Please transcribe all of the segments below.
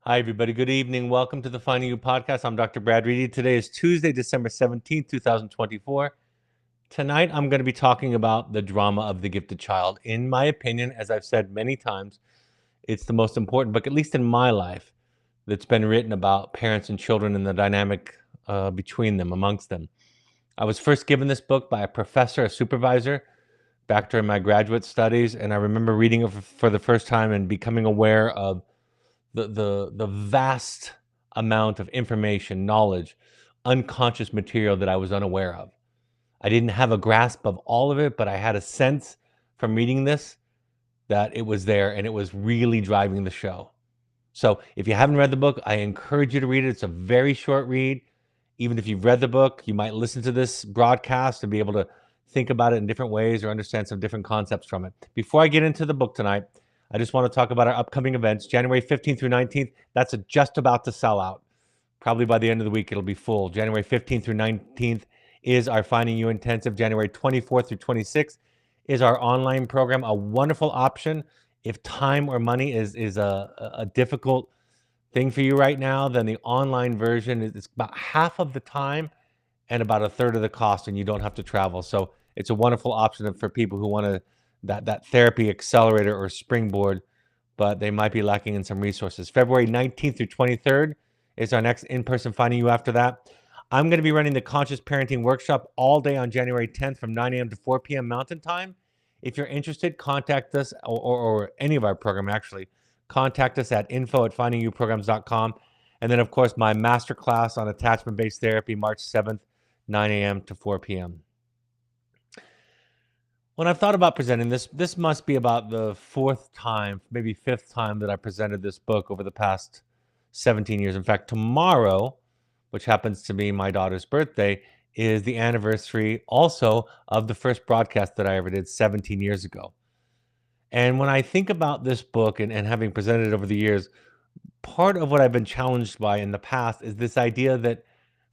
Hi, everybody. Good evening. Welcome to the Finding You podcast. I'm Dr. Brad Reedy. Today is Tuesday, December 17th, 2024. Tonight, I'm going to be talking about the drama of the gifted child. In my opinion, as I've said many times, it's the most important book, at least in my life, that's been written about parents and children and the dynamic between them, amongst them. I was first given this book by a professor, a supervisor, back during my graduate studies, and I remember reading it for the first time and becoming aware of the vast amount of information, knowledge, unconscious material that I was unaware of. I didn't have a grasp of all of it, but I had a sense from reading this that it was there and it was really driving the show. So if you haven't read the book, I encourage you to read it. It's a very short read. Even if you've read the book, you might listen to this broadcast and be able to think about it in different ways or understand some different concepts from it. Before I get into the book tonight, I just want to talk about our upcoming events, January 15th through 19th. That's just about to sell out. Probably by the end of the week, it'll be full. January 15th through 19th is our Finding You Intensive. January 24th through 26th is our online program, a wonderful option. If time or money is a difficult thing for you right now, then the online version is about half of the time and about a third of the cost, and you don't have to travel. So it's a wonderful option for people who want that therapy accelerator or springboard, but they might be lacking in some resources. February 19th through 23rd is our next in-person Finding You after that. I'm going to be running the Conscious Parenting Workshop all day on January 10th from 9 a.m. to 4 p.m. Mountain Time. If you're interested, contact us or any of our program, actually. Contact us at info@findingyouprograms.com. And then, of course, my masterclass on attachment-based therapy, March 7th, 9 a.m. to 4 p.m. When I've thought about presenting this must be about the fourth time, maybe fifth time that I presented this book over the past 17 years. In fact, tomorrow, which happens to be my daughter's birthday, is the anniversary also of the first broadcast that I ever did 17 years ago. And when I think about this book and having presented it over the years, part of what I've been challenged by in the past is this idea that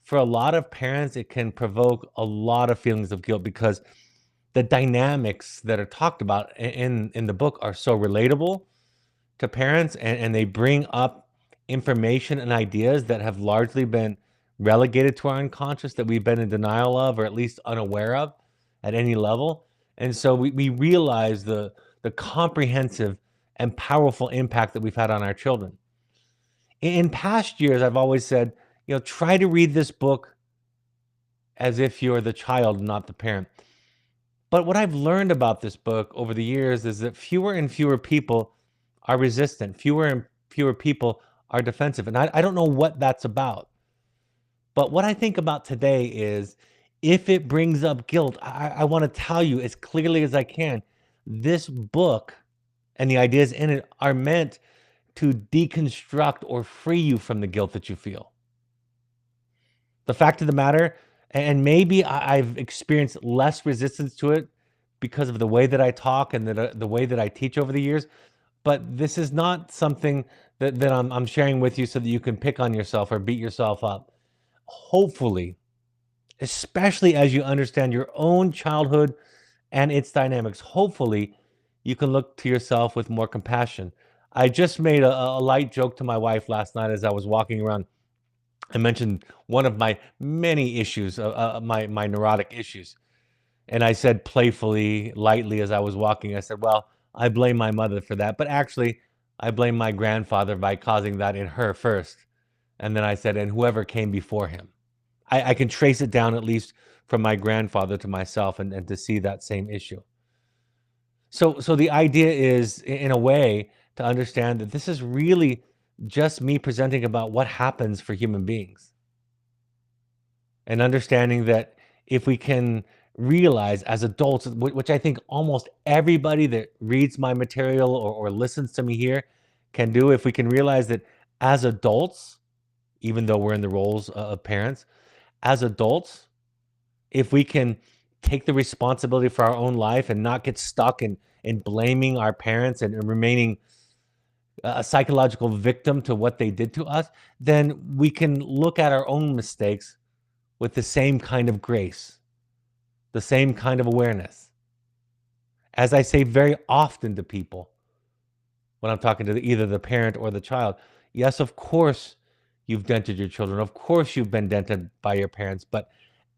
for a lot of parents, it can provoke a lot of feelings of guilt because the dynamics that are talked about in the book are so relatable to parents, and they bring up information and ideas that have largely been relegated to our unconscious that we've been in denial of or at least unaware of at any level. And so we realize the comprehensive and powerful impact that we've had on our children. In past years, I've always said, try to read this book as if you're the child, not the parent. But what I've learned about this book over the years is that fewer and fewer people are resistant, fewer and fewer people are defensive. And I don't know what that's about. But what I think about today is if it brings up guilt, I want to tell you as clearly as I can this book and the ideas in it are meant to deconstruct or free you from the guilt that you feel. The fact of the matter, and maybe I've experienced less resistance to it because of the way that I talk and the way that I teach over the years. But this is not something that I'm sharing with you so that you can pick on yourself or beat yourself up. Hopefully, especially as you understand your own childhood and its dynamics, hopefully you can look to yourself with more compassion. I just made a light joke to my wife last night as I was walking around. I mentioned one of my many issues, my neurotic issues. And I said playfully, lightly, as I was walking, I said, well, I blame my mother for that. But actually, I blame my grandfather by causing that in her first. And then I said, and whoever came before him. I can trace it down at least from my grandfather to myself and to see that same issue. So the idea is, in a way, to understand that this is really just me presenting about what happens for human beings and understanding that if we can realize as adults, which I think almost everybody that reads my material or listens to me here can do, if we can realize that as adults, even though we're in the roles of parents, as adults, if we can take the responsibility for our own life and not get stuck in blaming our parents and remaining a psychological victim to what they did to us, then we can look at our own mistakes with the same kind of grace, the same kind of awareness. As I say very often to people when I'm talking to either the parent or the child, Yes, of course, you've dented your children. Of course, you've been dented by your parents. But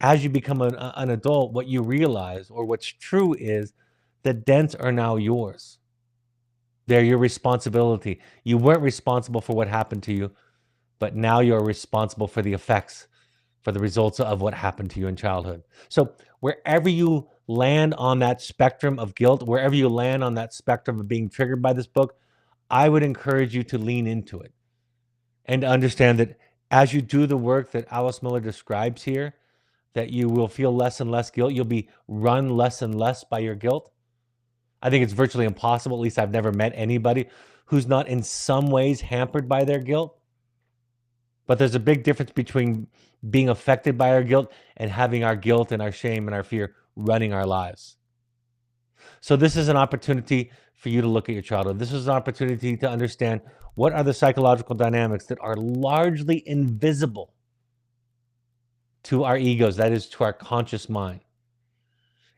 as you become an adult, what you realize, or what's true, is the dents are now yours. They're your responsibility. You weren't responsible for what happened to you, but now you're responsible for the effects, for the results of what happened to you in childhood. So wherever you land on that spectrum of guilt, wherever you land on that spectrum of being triggered by this book, I would encourage you to lean into it and to understand that as you do the work that Alice Miller describes here, that you will feel less and less guilt. You'll be run less and less by your guilt. I think it's virtually impossible. At least I've never met anybody who's not in some ways hampered by their guilt. But there's a big difference between being affected by our guilt and having our guilt and our shame and our fear running our lives. So this is an opportunity for you to look at your childhood. This is an opportunity to understand what are the psychological dynamics that are largely invisible to our egos, that is, to our conscious mind,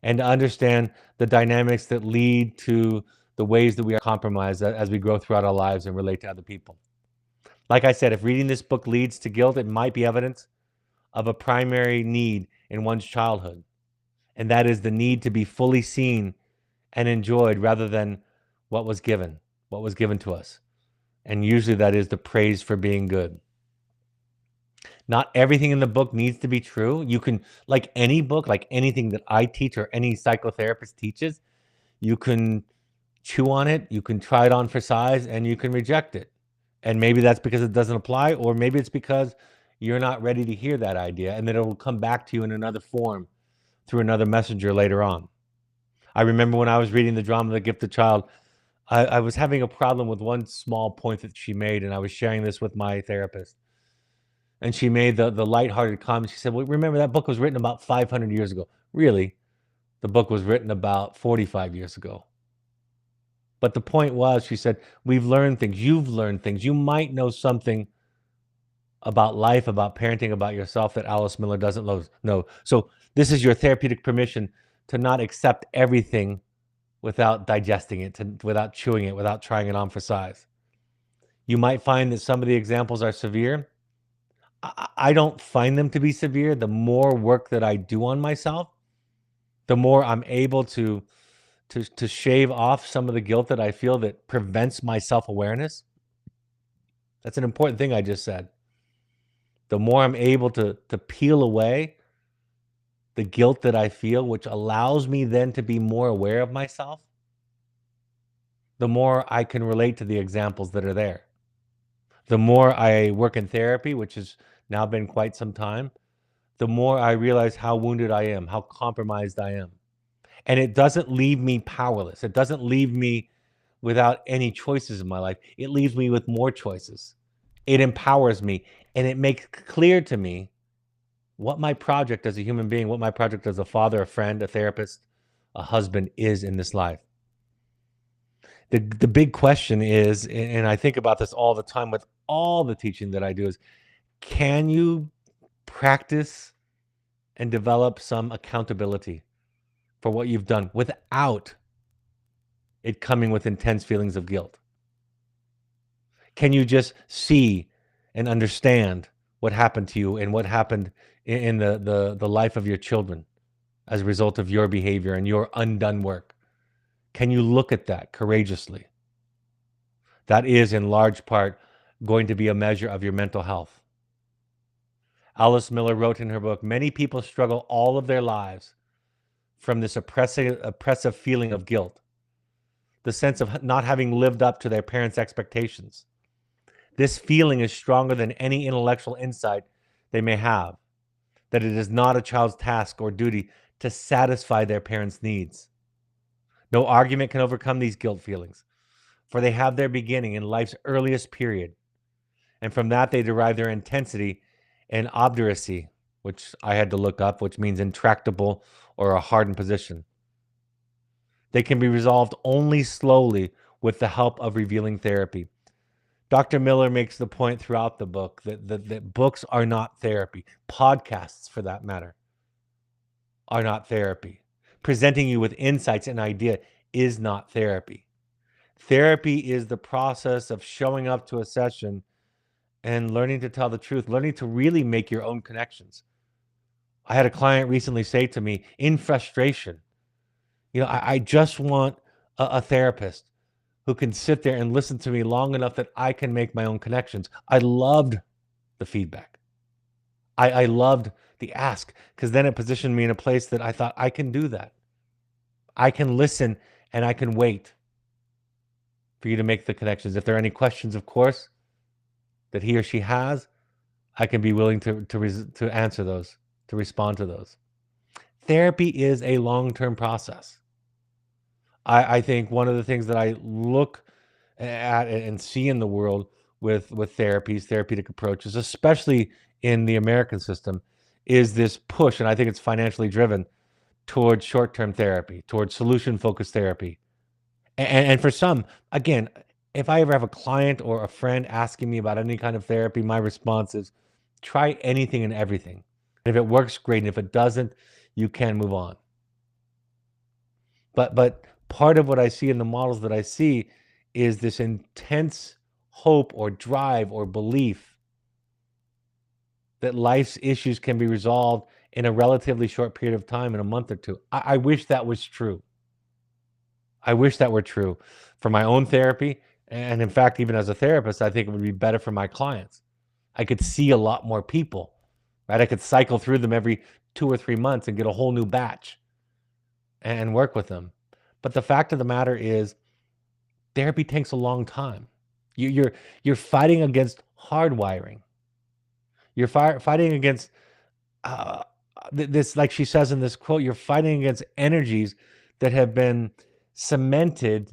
and to understand the dynamics that lead to the ways that we are compromised as we grow throughout our lives and relate to other people. Like I said, if reading this book leads to guilt, it might be evidence of a primary need in one's childhood, and that is the need to be fully seen and enjoyed rather than what was given to us. And usually that is the praise for being good. Not everything in the book needs to be true. You can, like any book, like anything that I teach or any psychotherapist teaches, you can chew on it, you can try it on for size, and you can reject it. And maybe that's because it doesn't apply, or maybe it's because you're not ready to hear that idea, and then it will come back to you in another form through another messenger later on. I remember when I was reading the drama The Gifted Child, I was having a problem with one small point that she made, and I was sharing this with my therapist. And she made the lighthearted comment. She said, well, remember that book was written about 500 years ago. Really, the book was written about 45 years ago. But the point was, she said, we've learned things. You've learned things. You might know something about life, about parenting, about yourself that Alice Miller doesn't know. So this is your therapeutic permission to not accept everything without digesting it, without chewing it, without trying it on for size. You might find that some of the examples are severe. I don't find them to be severe. The more work that I do on myself, the more I'm able to shave off some of the guilt that I feel that prevents my self-awareness. That's an important thing I just said. The more I'm able to peel away the guilt that I feel, which allows me then to be more aware of myself, the more I can relate to the examples that are there. The more I work in therapy, which has now been quite some time, the more I realize how wounded I am, how compromised I am. And it doesn't leave me powerless. It doesn't leave me without any choices in my life. It leaves me with more choices. It empowers me, and it makes clear to me what my project as a human being, what my project as a father, a friend, a therapist, a husband is in this life. The big question is, and I think about this all the time with all the teaching that I do, is can you practice and develop some accountability for what you've done without it coming with intense feelings of guilt? Can you just see and understand what happened to you and what happened in the life of your children as a result of your behavior and your undone work? Can you look at that courageously? That is in large part going to be a measure of your mental health. Alice Miller wrote in her book, many people struggle all of their lives from this oppressive feeling of guilt, the sense of not having lived up to their parents' expectations. This feeling is stronger than any intellectual insight they may have, that it is not a child's task or duty to satisfy their parents' needs. No argument can overcome these guilt feelings, for they have their beginning in life's earliest period, and from that they derive their intensity and obduracy, which I had to look up, which means intractable or a hardened position. They can be resolved only slowly with the help of revealing therapy. Dr. Miller makes the point throughout the book that books are not therapy. Podcasts, for that matter, are not therapy. Presenting you with insights and idea is not therapy. Therapy is the process of showing up to a session and learning to tell the truth, learning to really make your own connections. I had a client recently say to me in frustration, I just want a therapist who can sit there and listen to me long enough that I can make my own connections. I loved the feedback. I loved the ask, because then it positioned me in a place that I thought I can do that. I can listen and I can wait for you to make the connections. If there are any questions, of course, that he or she has, I can be willing to answer those, to respond to those. Therapy is a long-term process. I think one of the things that I look at and see in the world with therapies, therapeutic approaches, especially in the American system, is this push, and I think it's financially driven, towards short-term therapy, towards solution-focused therapy. And for some, again, if I ever have a client or a friend asking me about any kind of therapy, my response is try anything and everything. And if it works, great. And if it doesn't, you can move on. But part of what I see in the models that I see is this intense hope or drive or belief that life's issues can be resolved in a relatively short period of time, in a month or two. I wish that was true. I wish that were true for my own therapy. And in fact, even as a therapist, I think it would be better for my clients. I could see a lot more people, right? I could cycle through them every 2 or 3 months and get a whole new batch and work with them. But the fact of the matter is, therapy takes a long time. You're fighting against hardwiring. You're fighting against this, like she says in this quote, you're fighting against energies that have been cemented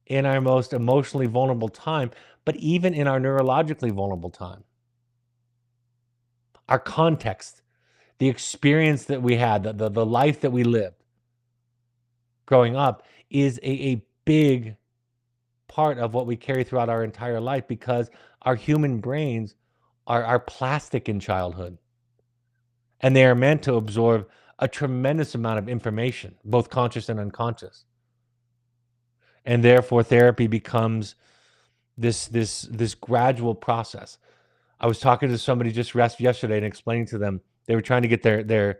in our most emotionally vulnerable time, but even in our neurologically vulnerable time. Our context, the experience that we had, the life that we lived growing up is a big part of what we carry throughout our entire life, because our human brains are plastic in childhood. And they are meant to absorb a tremendous amount of information, both conscious and unconscious. And therefore, therapy becomes this gradual process. I was talking to somebody just yesterday and explaining to them, they were trying to get their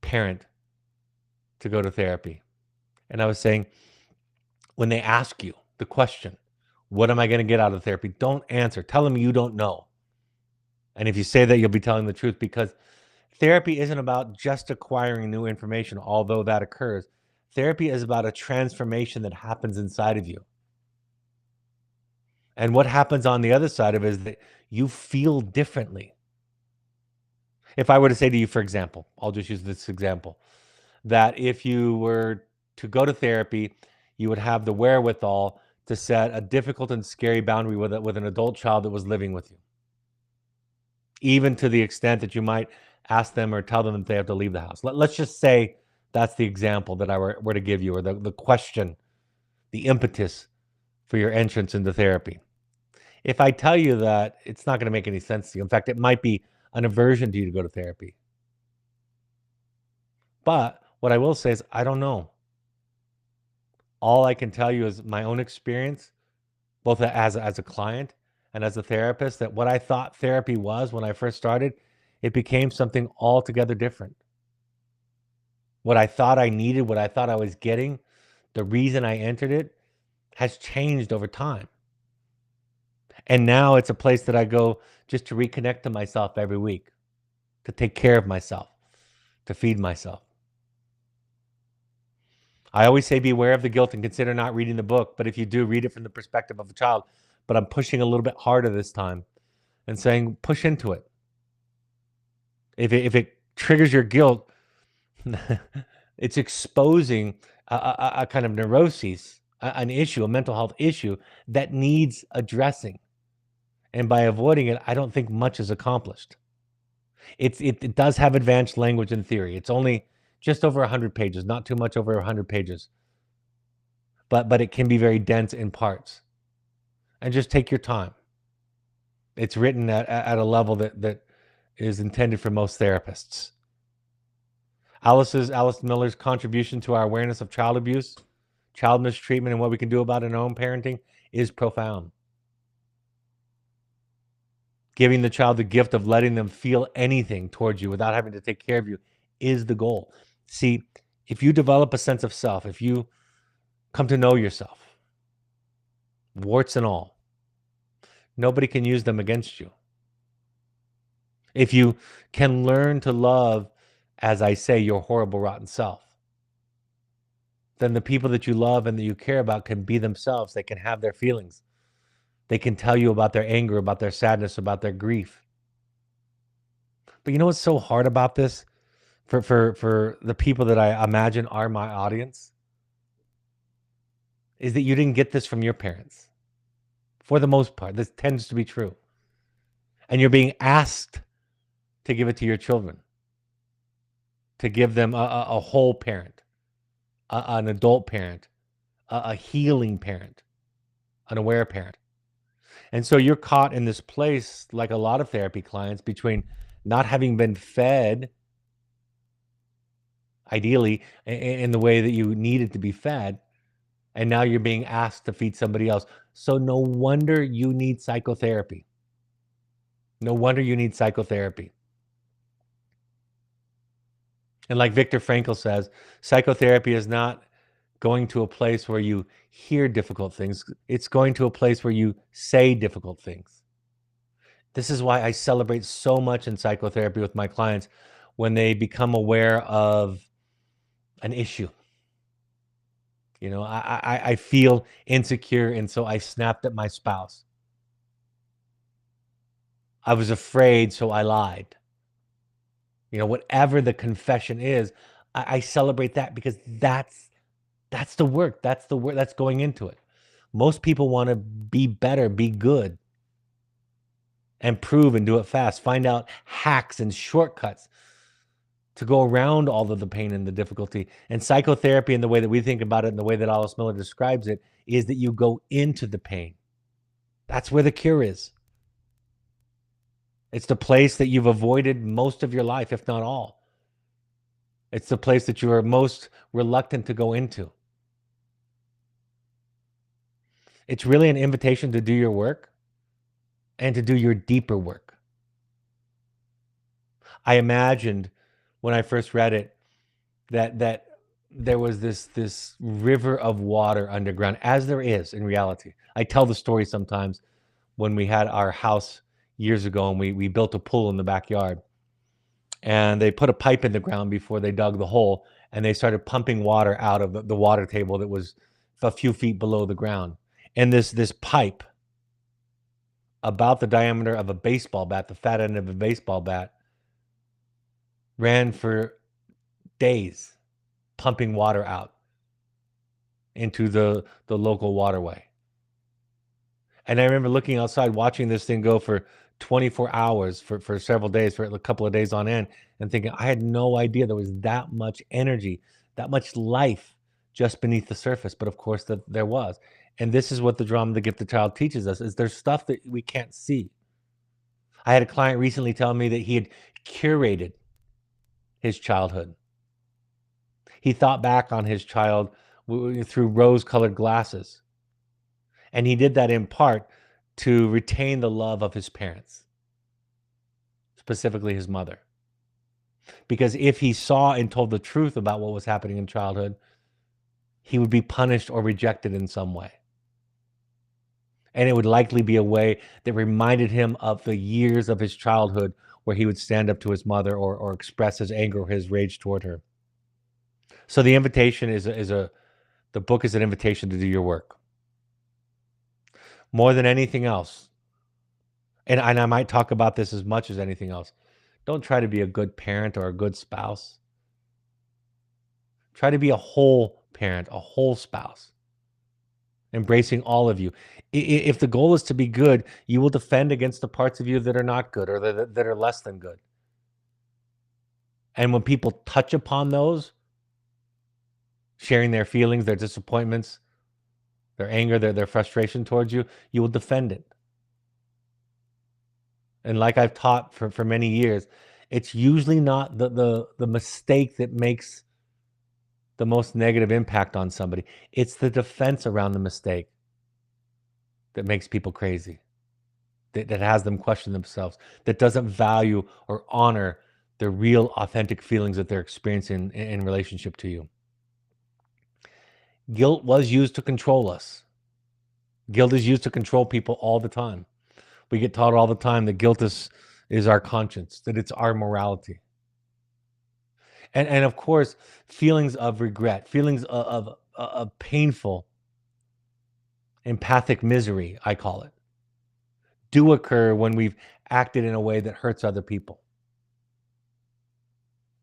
parent to go to therapy. And I was saying, when they ask you the question, what am I going to get out of therapy? Don't answer. Tell them you don't know. And if you say that, you'll be telling the truth, because therapy isn't about just acquiring new information, although that occurs. Therapy is about a transformation that happens inside of you. And what happens on the other side of it is that you feel differently. If I were to say to you, for example, I'll just use this example, that if you were to go to therapy, you would have the wherewithal to set a difficult and scary boundary with an adult child that was living with you. Even to the extent that you might ask them or tell them that they have to leave the house. Let's just say that's the example that I were to give you, or the question, the impetus for your entrance into therapy. If I tell you that, it's not going to make any sense to you. In fact, it might be an aversion to you to go to therapy. But what I will say is, I don't know. All I can tell you is my own experience, both as a client and as a therapist, that what I thought therapy was when I first started, it became something altogether different. What I thought I needed, what I thought I was getting, the reason I entered it has changed over time. And now it's a place that I go just to reconnect to myself every week, to take care of myself, to feed myself. I always say beware of the guilt and consider not reading the book. But if you do, read it from the perspective of a child. But I'm pushing a little bit harder this time and saying push into it. If it triggers your guilt, it's exposing a kind of neuroses, an issue, a mental health issue that needs addressing. And by avoiding it, I don't think much is accomplished. It does have advanced language and theory. It's only just over 100 pages, not too much over 100 pages. But it can be very dense in parts. And just take your time. It's written at a level that is intended for most therapists. Alice Miller's contribution to our awareness of child abuse, child mistreatment, and what we can do about it in our own parenting is profound. Giving the child the gift of letting them feel anything towards you without having to take care of you is the goal. See, if you develop a sense of self, if you come to know yourself, warts and all, nobody can use them against you. If you can learn to love, as I say, your horrible, rotten self, then the people that you love and that you care about can be themselves. They can have their feelings. They can tell you about their anger, about their sadness, about their grief. But you know what's so hard about this? For the people that I imagine are my audience, is that you didn't get this from your parents. For the most part, this tends to be true. And you're being asked to give it to your children, to give them a whole parent, an adult parent, a healing parent, an aware parent. And so you're caught in this place, like a lot of therapy clients, between not having been fed, ideally, in the way that you needed to be fed, and now you're being asked to feed somebody else. So no wonder you need psychotherapy. No wonder you need psychotherapy. And like Viktor Frankl says, psychotherapy is not going to a place where you hear difficult things. It's going to a place where you say difficult things. This is why I celebrate so much in psychotherapy with my clients when they become aware of an issue. You know, I feel insecure, and so I snapped at my spouse. I was afraid, so I lied. You know, whatever the confession is, I celebrate that because that's the work. That's the work that's going into it. Most people want to be better, be good, and prove and do it fast. Find out hacks and shortcuts to go around all of the pain and the difficulty. And psychotherapy, and the way that we think about it, and the way that Alice Miller describes it, is that you go into the pain. That's where the cure is. It's the place that you've avoided most of your life, if not all. It's the place that you are most reluctant to go into. It's really an invitation to do your work and to do your deeper work. I imagined when I first read it that there was this river of water underground, as there is in reality. I tell the story sometimes when we had our house years ago and we built a pool in the backyard. And they put a pipe in the ground before they dug the hole, and they started pumping water out of the water table that was a few feet below the ground. And this pipe, about the diameter of a baseball bat, the fat end of a baseball bat, ran for days, pumping water out into the local waterway. And I remember looking outside, watching this thing go for 24 hours for several days, for a couple of days on end, and thinking, I had no idea there was that much energy, that much life just beneath the surface. But of course, that there was. And this is what the drama, The Gifted Child, teaches us: is there's stuff that we can't see. I had a client recently tell me that he had curated his childhood. He thought back on his child through rose-colored glasses. And he did that in part to retain the love of his parents, specifically his mother. Because if he saw and told the truth about what was happening in childhood, he would be punished or rejected in some way. And it would likely be a way that reminded him of the years of his childhood where he would stand up to his mother or express his anger or his rage toward her. So the invitation the book is an invitation to do your work. More than anything else, and I might talk about this as much as anything else, don't try to be a good parent or a good spouse. Try to be a whole parent, a whole spouse, embracing all of you. If the goal is to be good, you will defend against the parts of you that are not good or that are less than good. And when people touch upon those, sharing their feelings, their disappointments, their anger, their frustration towards you, you will defend it. And like I've taught for many years, it's usually not the mistake that makes the most negative impact on somebody. It's the defense around the mistake that makes people crazy. that has them question themselves, that doesn't value or honor the real authentic feelings that they're experiencing in relationship to you. Guilt was used to control us. Guilt is used to control people all the time. We get taught all the time that guilt is our conscience, that it's our morality. And of course, feelings of regret, feelings of painful, empathic misery, I call it, do occur when we've acted in a way that hurts other people.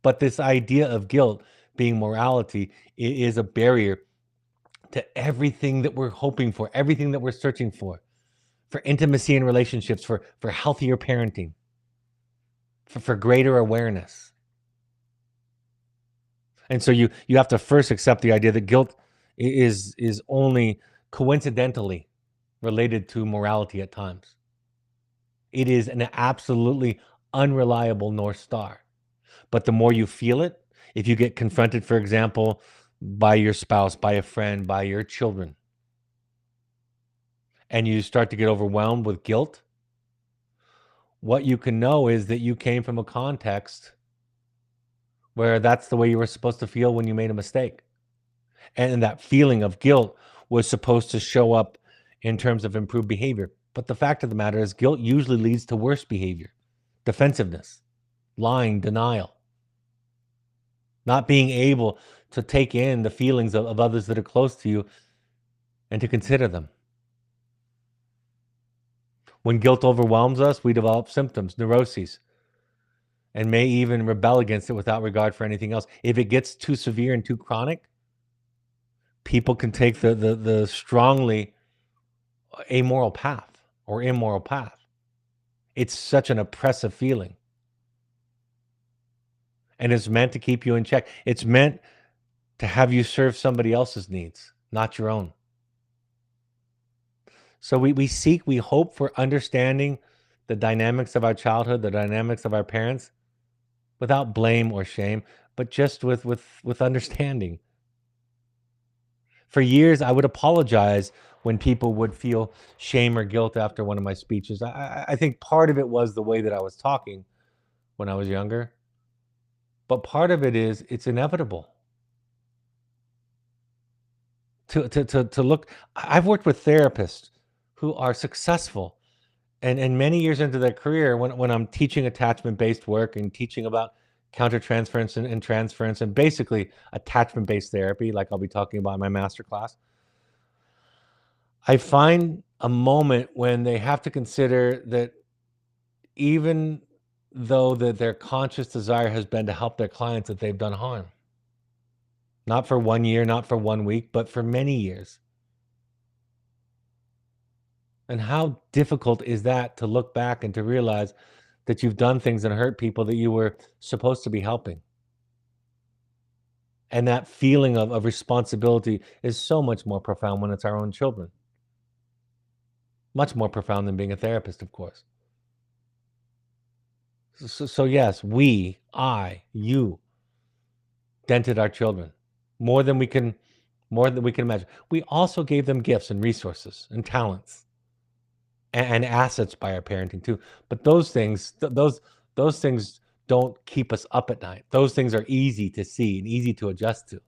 But this idea of guilt being morality is a barrier to everything that we're hoping for, everything that we're searching for intimacy in relationships, for healthier parenting, for greater awareness. And so you have to first accept the idea that guilt is only coincidentally related to morality at times. It is an absolutely unreliable North Star. But the more you feel it, if you get confronted, for example, by your spouse, by a friend, by your children, and you start to get overwhelmed with guilt, what you can know is that you came from a context where that's the way you were supposed to feel when you made a mistake. And that feeling of guilt was supposed to show up in terms of improved behavior. But the fact of the matter is, guilt usually leads to worse behavior, defensiveness, lying, denial, not being able to take in the feelings of others that are close to you and to consider them. When guilt overwhelms us, we develop symptoms, neuroses, and may even rebel against it without regard for anything else. If it gets too severe and too chronic, people can take the strongly amoral path or immoral path. It's such an oppressive feeling. And it's meant to keep you in check. It's meant to have you serve somebody else's needs, not your own. So we hope for understanding the dynamics of our childhood, the dynamics of our parents, without blame or shame, but just with understanding. For years, I would apologize when people would feel shame or guilt after one of my speeches. I think part of it was the way that I was talking when I was younger, but part of it is it's inevitable. To look, I've worked with therapists who are successful and many years into their career, when I'm teaching attachment-based work and teaching about countertransference and transference and basically attachment-based therapy, like I'll be talking about in my master class, I find a moment when they have to consider that even though that their conscious desire has been to help their clients, that they've done harm. Not for 1 year, not for 1 week, but for many years. And how difficult is that to look back and to realize that you've done things and hurt people that you were supposed to be helping? And that feeling of responsibility is so much more profound when it's our own children. Much more profound than being a therapist, of course. So yes, you dented our children more than we can imagine. We also gave them gifts and resources and talents and assets by our parenting too. But those things, those things don't keep us up at night. Those things are easy to see and easy to adjust to.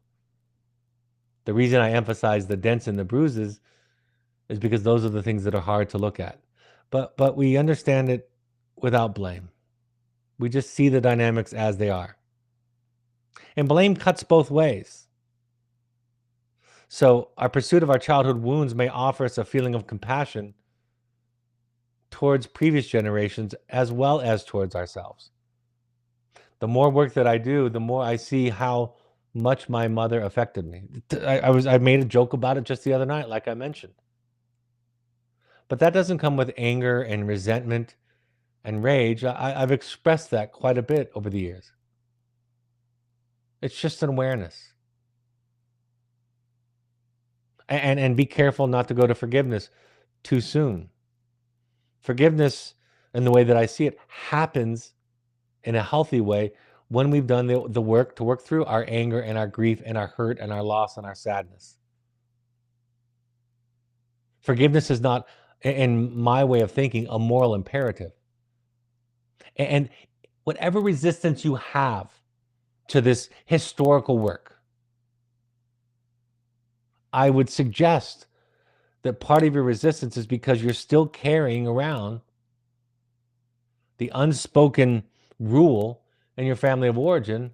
The reason I emphasize the dents and the bruises is because those are the things that are hard to look at. But we understand it without blame. We just see the dynamics as they are. And blame cuts both ways. So our pursuit of our childhood wounds may offer us a feeling of compassion towards previous generations as well as towards ourselves. The more work that I do, the more I see how much my mother affected me. I made a joke about it just the other night, like I mentioned. But that doesn't come with anger and resentment and rage. I've expressed that quite a bit over the years. It's just an awareness. And be careful not to go to forgiveness too soon. Forgiveness, in the way that I see it, happens in a healthy way when we've done the work to work through our anger and our grief and our hurt and our loss and our sadness. Forgiveness is not in my way of thinking, a moral imperative. And whatever resistance you have to this historical work, I would suggest that part of your resistance is because you're still carrying around the unspoken rule in your family of origin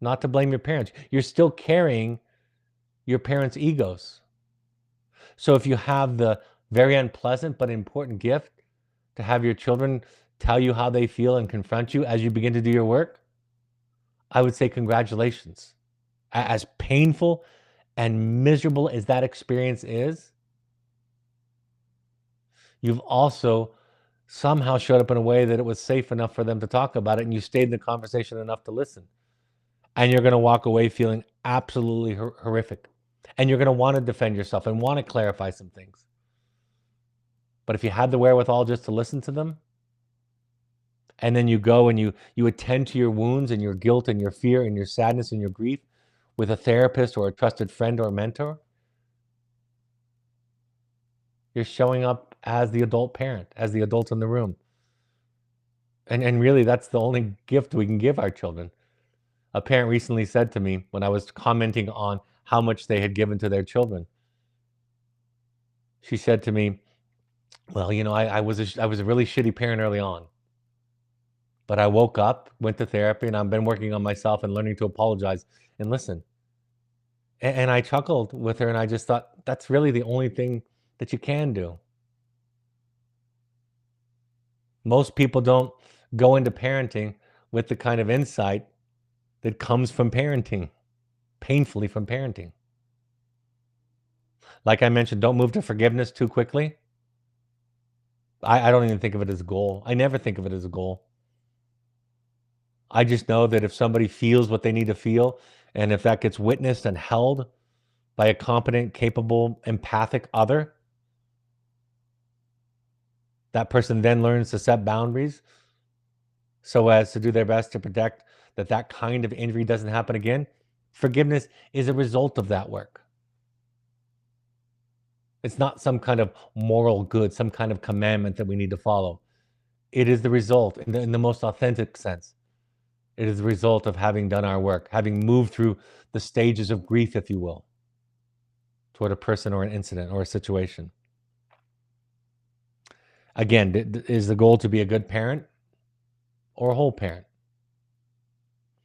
not to blame your parents. You're still carrying your parents' egos. So if you have the very unpleasant but important gift to have your children tell you how they feel and confront you as you begin to do your work, I would say congratulations. As painful and miserable as that experience is, you've also somehow showed up in a way that it was safe enough for them to talk about it, and you stayed in the conversation enough to listen. And you're going to walk away feeling absolutely horrific. And you're going to want to defend yourself and want to clarify some things. But if you had the wherewithal just to listen to them, and then you go and you attend to your wounds and your guilt and your fear and your sadness and your grief with a therapist or a trusted friend or mentor, you're showing up as the adult parent, as the adult in the room. And really, that's the only gift we can give our children. A parent recently said to me when I was commenting on how much they had given to their children, she said to me, well, I was a really shitty parent early on, but I woke up, went to therapy, and I've been working on myself and learning to apologize and listen. And I chuckled with her, and I just thought, that's really the only thing that you can do. Most people don't go into parenting with the kind of insight that comes from parenting, painfully from parenting. Like I mentioned, don't move to forgiveness too quickly. I don't even think of it as a goal. I never think of it as a goal. I just know that if somebody feels what they need to feel, and if that gets witnessed and held by a competent, capable, empathic other, that person then learns to set boundaries so as to do their best to protect that kind of injury doesn't happen again. Forgiveness is a result of that work. It's not some kind of moral good, some kind of commandment that we need to follow. It is the result, in the most authentic sense. It is the result of having done our work, having moved through the stages of grief, if you will, toward a person or an incident or a situation. Again, is the goal to be a good parent or a whole parent?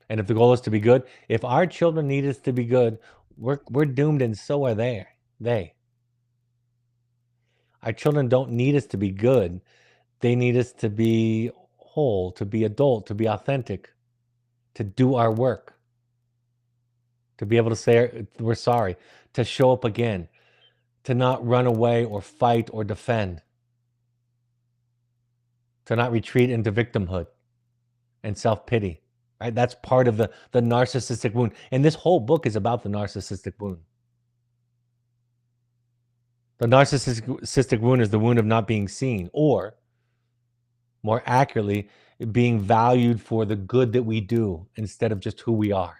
And if the goal is to be good, if our children need us to be good, we're doomed, and so are they. Our children don't need us to be good. They need us to be whole, to be adult, to be authentic, to do our work, to be able to say we're sorry, to show up again, to not run away or fight or defend, to not retreat into victimhood and self-pity. Right? That's part of the narcissistic wound. And this whole book is about the narcissistic wound. The narcissistic wound is the wound of not being seen, or more accurately, being valued for the good that we do instead of just who we are.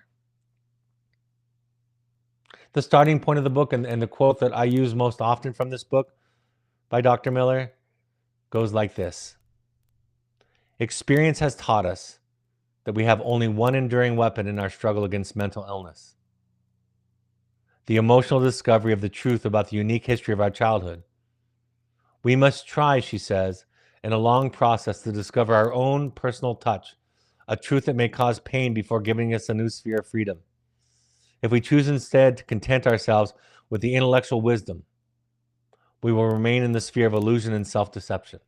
The starting point of the book, and the quote that I use most often from this book by Dr. Miller, goes like this: experience has taught us that we have only one enduring weapon in our struggle against mental illness: the emotional discovery of the truth about the unique history of our childhood. We must try, she says, in a long process to discover our own personal touch, a truth that may cause pain before giving us a new sphere of freedom. If we choose instead to content ourselves with the intellectual wisdom, we will remain in the sphere of illusion and self-deception.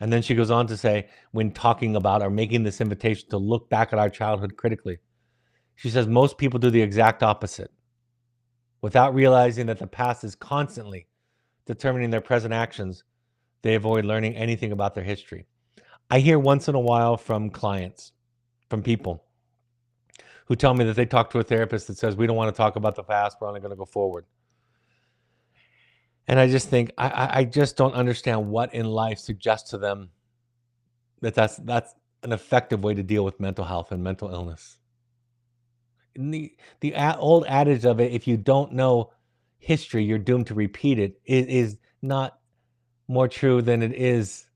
And then she goes on to say, when talking about or making this invitation to look back at our childhood critically, she says most people do the exact opposite, without realizing that the past is constantly determining their present actions. They avoid learning anything about their history. I hear once in a while from clients, from people who tell me that they talk to a therapist that says, we don't want to talk about the past, we're only going to go forward. And I just think, I just don't understand what in life suggests to them that that's an effective way to deal with mental health and mental illness. The old adage of it, if you don't know, history, you're doomed to repeat it, is not more true than it is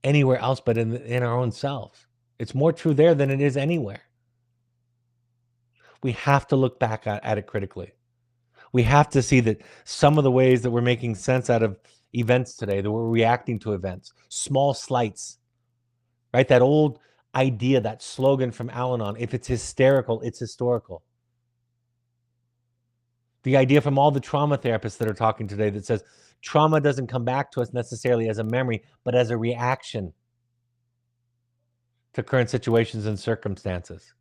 anywhere else but in our own selves. It's more true there than it is anywhere. We have to look back at it critically. We have to see that some of the ways that we're making sense out of events today, that we're reacting to events, small slights, right? That old idea, that slogan from Al-Anon, if it's hysterical, it's historical. The idea from all the trauma therapists that are talking today that says trauma doesn't come back to us necessarily as a memory, but as a reaction to current situations and circumstances.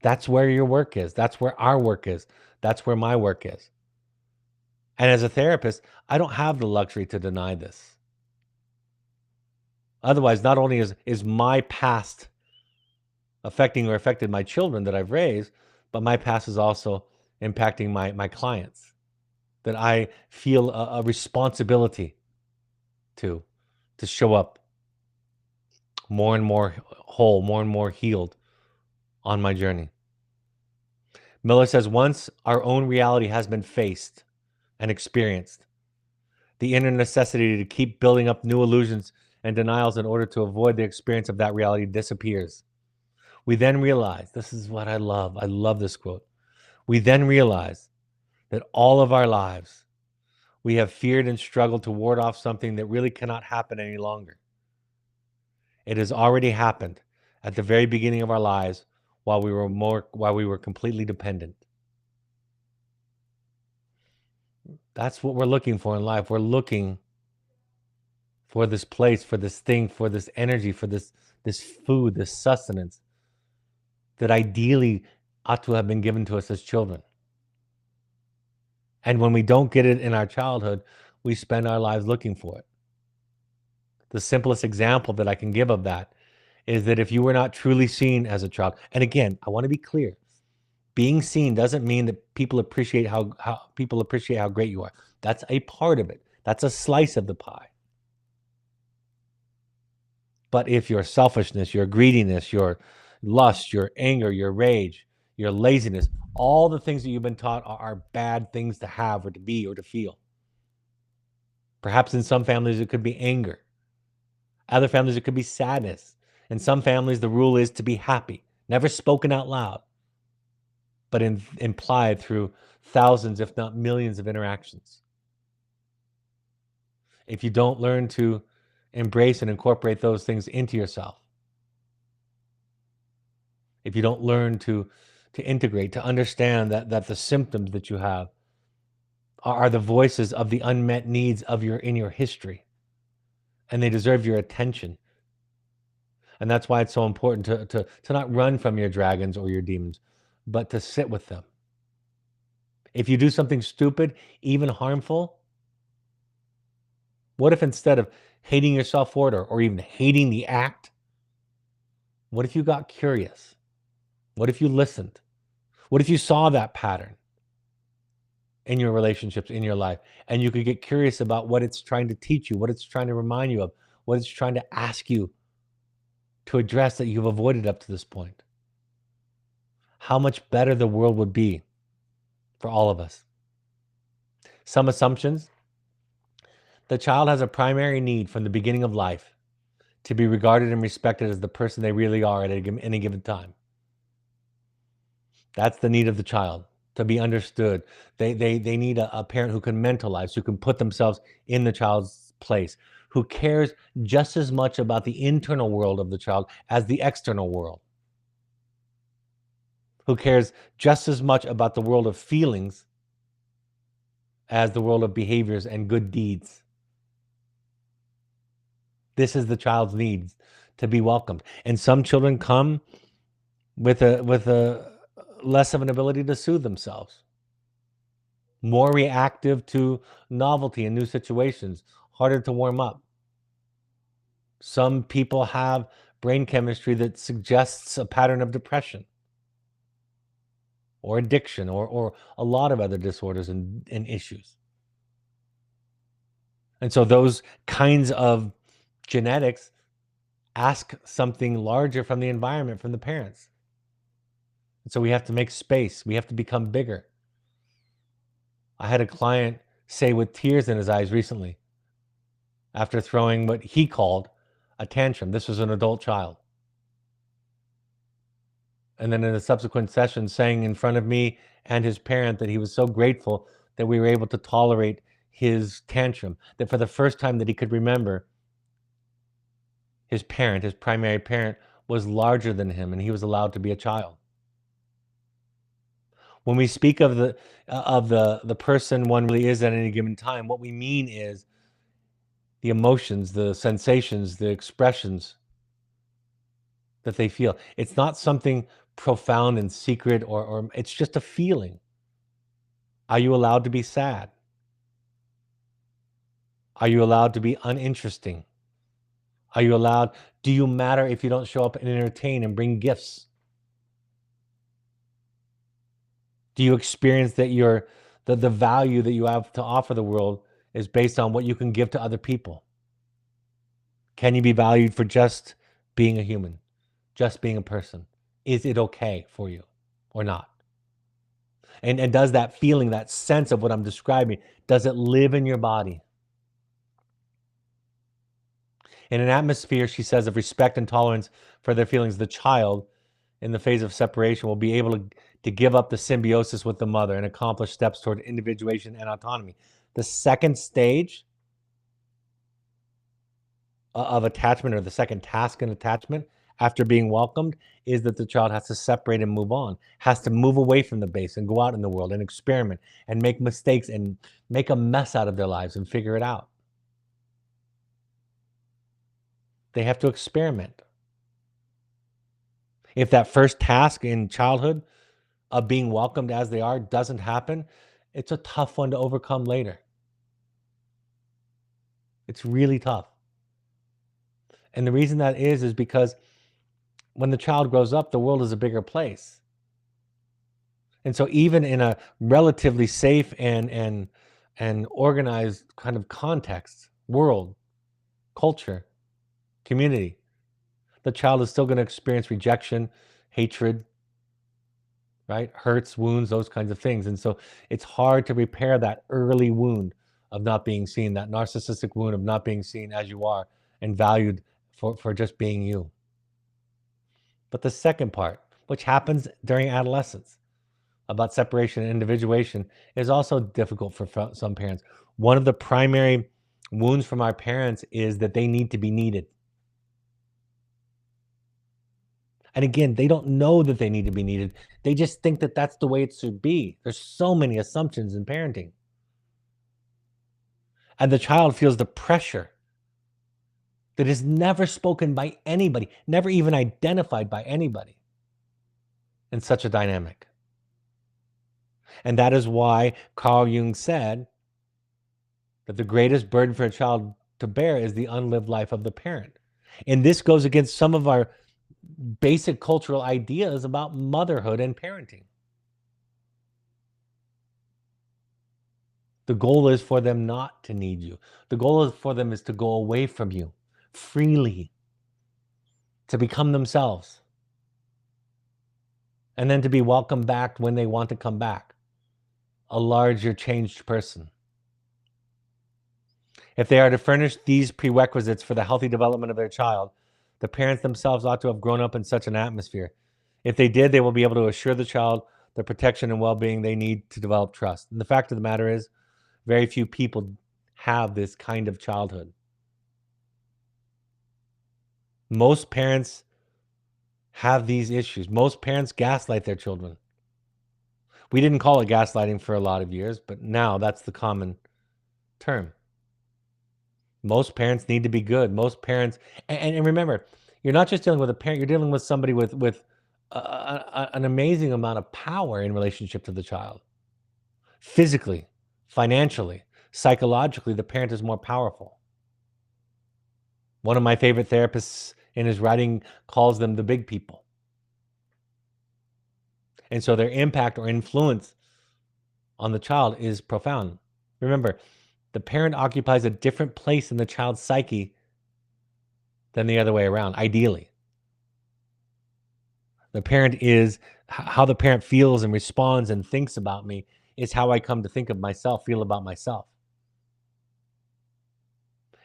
That's where your work is. That's where our work is. That's where my work is. And as a therapist, I don't have the luxury to deny this. Otherwise, not only is my past affecting or affected my children that I've raised, but my past is also impacting my clients that I feel a responsibility to show up more and more whole, more and more healed on my journey. Miller says, once our own reality has been faced and experienced, the inner necessity to keep building up new illusions and denials in order to avoid the experience of that reality disappears. We then realize, this is what I love. I love this quote. We then realize that all of our lives, we have feared and struggled to ward off something that really cannot happen any longer. It has already happened at the very beginning of our lives while we were completely dependent. That's what we're looking for in life. We're looking for this place, for this thing, for this energy, for this food, this sustenance that ideally ought to have been given to us as children. And when we don't get it in our childhood, we spend our lives looking for it. The simplest example that I can give of that is that if you were not truly seen as a child, and again, I want to be clear, being seen doesn't mean that people appreciate how great you are. That's a part of it. That's a slice of the pie. But if your selfishness, your greediness, your lust, your anger, your rage, your laziness, all the things that you've been taught are bad things to have or to be or to feel. Perhaps in some families it could be anger. Other families it could be sadness. In some families the rule is to be happy, never spoken out loud, but implied through thousands, if not millions of interactions. If you don't learn to embrace and incorporate those things into yourself, if you don't learn to integrate, to understand that the symptoms that you have are the voices of the unmet needs of in your history, and they deserve your attention. And that's why it's so important to not run from your dragons or your demons, but to sit with them. If you do something stupid, even harmful, what if instead of hating yourself for it or even hating the act, what if you got curious? What if you listened? What if you saw that pattern in your relationships, in your life, and you could get curious about what it's trying to teach you, what it's trying to remind you of, what it's trying to ask you to address that you've avoided up to this point? How much better the world would be for all of us. Some assumptions. The child has a primary need from the beginning of life to be regarded and respected as the person they really are at any given time. That's the need of the child, to be understood. They need a parent who can mentalize, who can put themselves in the child's place, who cares just as much about the internal world of the child as the external world, who cares just as much about the world of feelings as the world of behaviors and good deeds. This is the child's needs, to be welcomed. And some children come with a less of an ability to soothe themselves, more reactive to novelty and new situations, harder to warm up. Some people have brain chemistry that suggests a pattern of depression or addiction or a lot of other disorders and issues. And so those kinds of genetics ask something larger from the environment, from the parents. And so we have to make space. We have to become bigger. I had a client say with tears in his eyes recently, after throwing what he called a tantrum. This was an adult child. And then in a subsequent session, saying in front of me and his parent that he was so grateful that we were able to tolerate his tantrum, that for the first time that he could remember, his parent, his primary parent, was larger than him, and he was allowed to be a child. When we speak of the person one really is at any given time, what we mean is the emotions, the sensations, the expressions that they feel. It's not something profound and secret, or it's just a feeling. Are you allowed to be sad? Are you allowed to be uninteresting? Are you allowed? Do you matter if you don't show up and entertain and bring gifts? Do you experience that the value that you have to offer the world is based on what you can give to other people? Can you be valued for just being a human, just being a person? Is it okay for you or not? And does that feeling, that sense of what I'm describing, does it live in your body? In an atmosphere, she says, of respect and tolerance for their feelings, the child in the phase of separation will be able to give up the symbiosis with the mother and accomplish steps toward individuation and autonomy. The second stage of attachment, or the second task in attachment after being welcomed, is that the child has to separate and move on, has to move away from the base and go out in the world and experiment and make mistakes and make a mess out of their lives and figure it out. They have to experiment. If that first task in childhood of being welcomed as they are doesn't happen, it's a tough one to overcome later. It's really tough. And the reason that is because when the child grows up, the world is a bigger place. And so even in a relatively safe and organized kind of context, world, culture, community, the child is still going to experience rejection, hatred, right? Hurts, wounds, those kinds of things. And so it's hard to repair that early wound of not being seen, that narcissistic wound of not being seen as you are and valued for just being you. But the second part, which happens during adolescence, about separation and individuation, is also difficult for some parents. One of the primary wounds from our parents is that they need to be needed. And again, they don't know that they need to be needed. They just think that that's the way it should be. There's so many assumptions in parenting. And the child feels the pressure that is never spoken by anybody, never even identified by anybody in such a dynamic. And that is why Carl Jung said that the greatest burden for a child to bear is the unlived life of the parent. And this goes against some of our basic cultural ideas about motherhood and parenting. The goal is for them not to need you. The goal is for them is to go away from you freely, to become themselves, and then to be welcomed back when they want to come back, a larger changed person. If they are to furnish these prerequisites for the healthy development of their child, the parents themselves ought to have grown up in such an atmosphere. If they did, they will be able to assure the child the protection and well-being they need to develop trust. And the fact of the matter is, very few people have this kind of childhood. Most parents have these issues. Most parents gaslight their children. We didn't call it gaslighting for a lot of years, but now that's the common term. Most parents need to be good. Most parents, and remember, you're not just dealing with a parent, you're dealing with somebody with an amazing amount of power in relationship to the child. Physically, financially, psychologically, the parent is more powerful. One of my favorite therapists in his writing calls them the big people. And so their impact or influence on the child is profound. Remember, the parent occupies a different place in the child's psyche than the other way around, ideally. The parent is how the parent feels and responds and thinks about me is how I come to think of myself, feel about myself.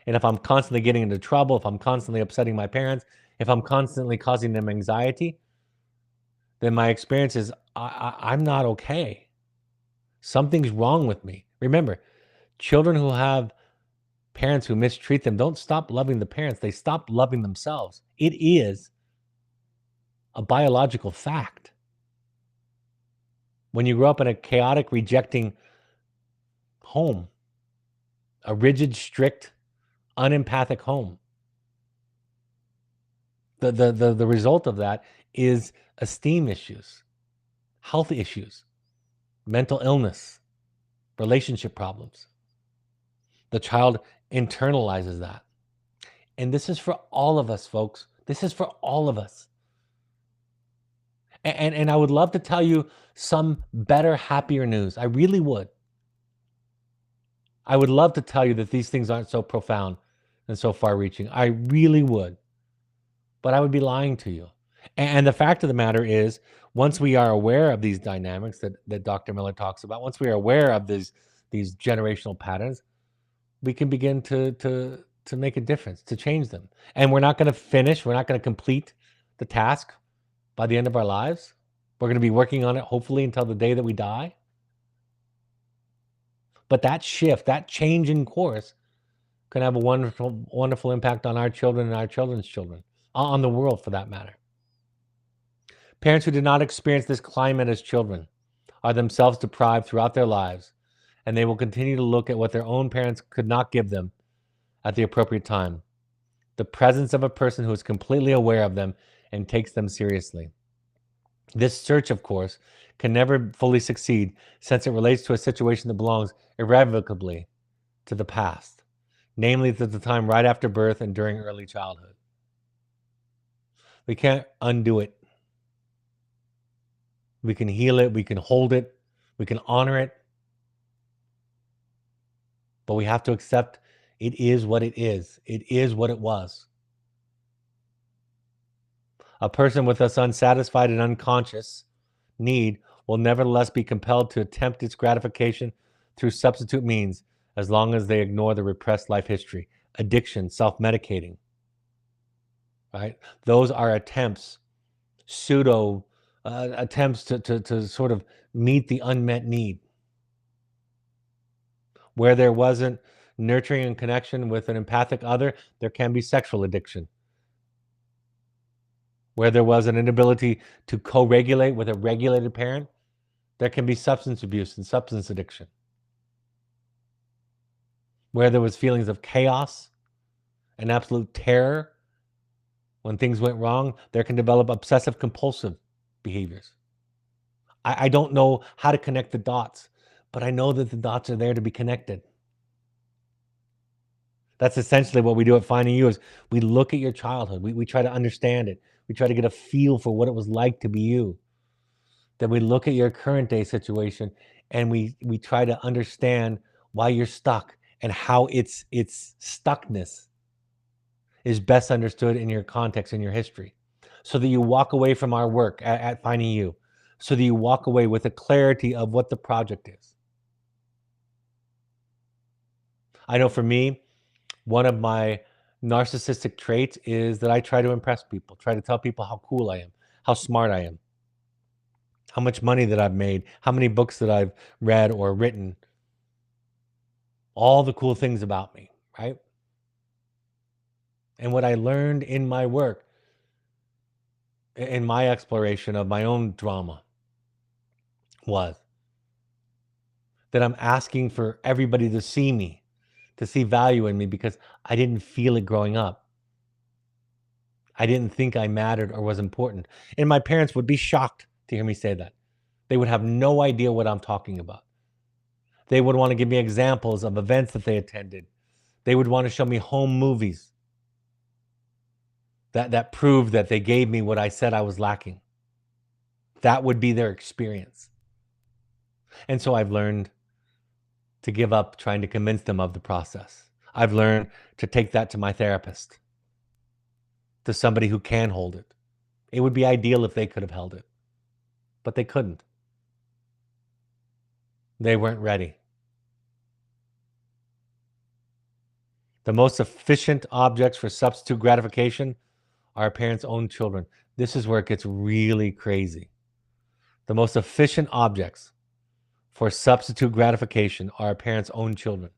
And if I'm constantly getting into trouble, if I'm constantly upsetting my parents, if I'm constantly causing them anxiety, then my experience is I'm not okay. Something's wrong with me. Remember, children who have parents who mistreat them don't stop loving the parents, they stop loving themselves. It is a biological fact. When you grow up in a chaotic, rejecting home, a rigid, strict, unempathic home, the result of that is esteem issues, health issues, mental illness, relationship problems. The child internalizes that. And this is for all of us, folks. This is for all of us. And I would love to tell you some better, happier news. I really would. I would love to tell you that these things aren't so profound and so far reaching. I really would. But I would be lying to you. And the fact of the matter is, once we are aware of these dynamics that Dr. Miller talks about, once we are aware of these generational patterns, we can begin to make a difference, to change them. And we're not going to finish, we're not going to complete the task by the end of our lives. We're going to be working on it, hopefully, until the day that we die. But that shift, that change in course, can have a wonderful, wonderful impact on our children and our children's children, on the world for that matter. Parents who did not experience this climate as children are themselves deprived throughout their lives, and they will continue to look at what their own parents could not give them at the appropriate time. The presence of a person who is completely aware of them and takes them seriously. This search, of course, can never fully succeed since it relates to a situation that belongs irrevocably to the past, namely to the time right after birth and during early childhood. We can't undo it. We can heal it, we can hold it, we can honor it, but we have to accept it is what it is. It is what it was. A person with this unsatisfied and unconscious need will nevertheless be compelled to attempt its gratification through substitute means as long as they ignore the repressed life history, addiction, self-medicating. Right? Those are attempts, pseudo attempts to sort of meet the unmet need. Where there wasn't nurturing and connection with an empathic other, there can be sexual addiction. Where there was an inability to co-regulate with a regulated parent, there can be substance abuse and substance addiction. Where there was feelings of chaos and absolute terror when things went wrong, there can develop obsessive compulsive behaviors. I don't know how to connect the dots, but I know that the dots are there to be connected. That's essentially what we do at Finding You is we look at your childhood. We try to understand it. We try to get a feel for what it was like to be you. Then we look at your current day situation and we try to understand why you're stuck and how its stuckness is best understood in your context, in your history, so that you walk away from our work at Finding You, so that you walk away with a clarity of what the project is. I know for me, one of my narcissistic traits is that I try to impress people, try to tell people how cool I am, how smart I am, how much money that I've made, how many books that I've read or written, all the cool things about me, right? And what I learned in my work, in my exploration of my own drama, was that I'm asking for everybody to see me, to see value in me, because I didn't feel it growing up. I didn't think I mattered or was important. And my parents would be shocked to hear me say that. They would have no idea what I'm talking about. They would want to give me examples of events that they attended. They would want to show me home movies that proved that they gave me what I said I was lacking. That would be their experience. And so I've learned to give up trying to convince them of the process. I've learned to take that to my therapist, to somebody who can hold it. It would be ideal if they could have held it, but they couldn't. They weren't ready. The most efficient objects for substitute gratification are a parent's own children. This is where it gets really crazy. The most efficient objects for substitute gratification are a parent's own children.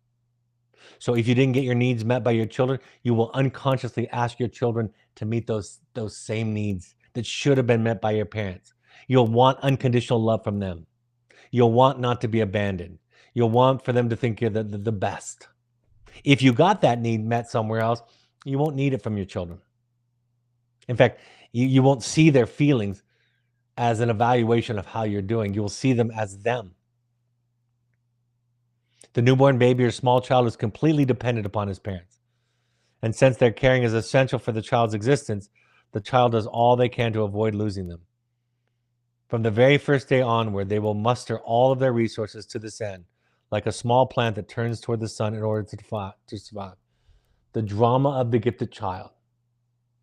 So if you didn't get your needs met by your children, you will unconsciously ask your children to meet those same needs that should have been met by your parents. You'll want unconditional love from them. You'll want not to be abandoned. You'll want for them to think you're the best. If you got that need met somewhere else, you won't need it from your children. In fact, you won't see their feelings as an evaluation of how you're doing. You will see them as them. The newborn baby or small child is completely dependent upon his parents. And since their caring is essential for the child's existence, the child does all they can to avoid losing them. From the very first day onward, they will muster all of their resources to this end, like a small plant that turns toward the sun in order to survive. The drama of the gifted child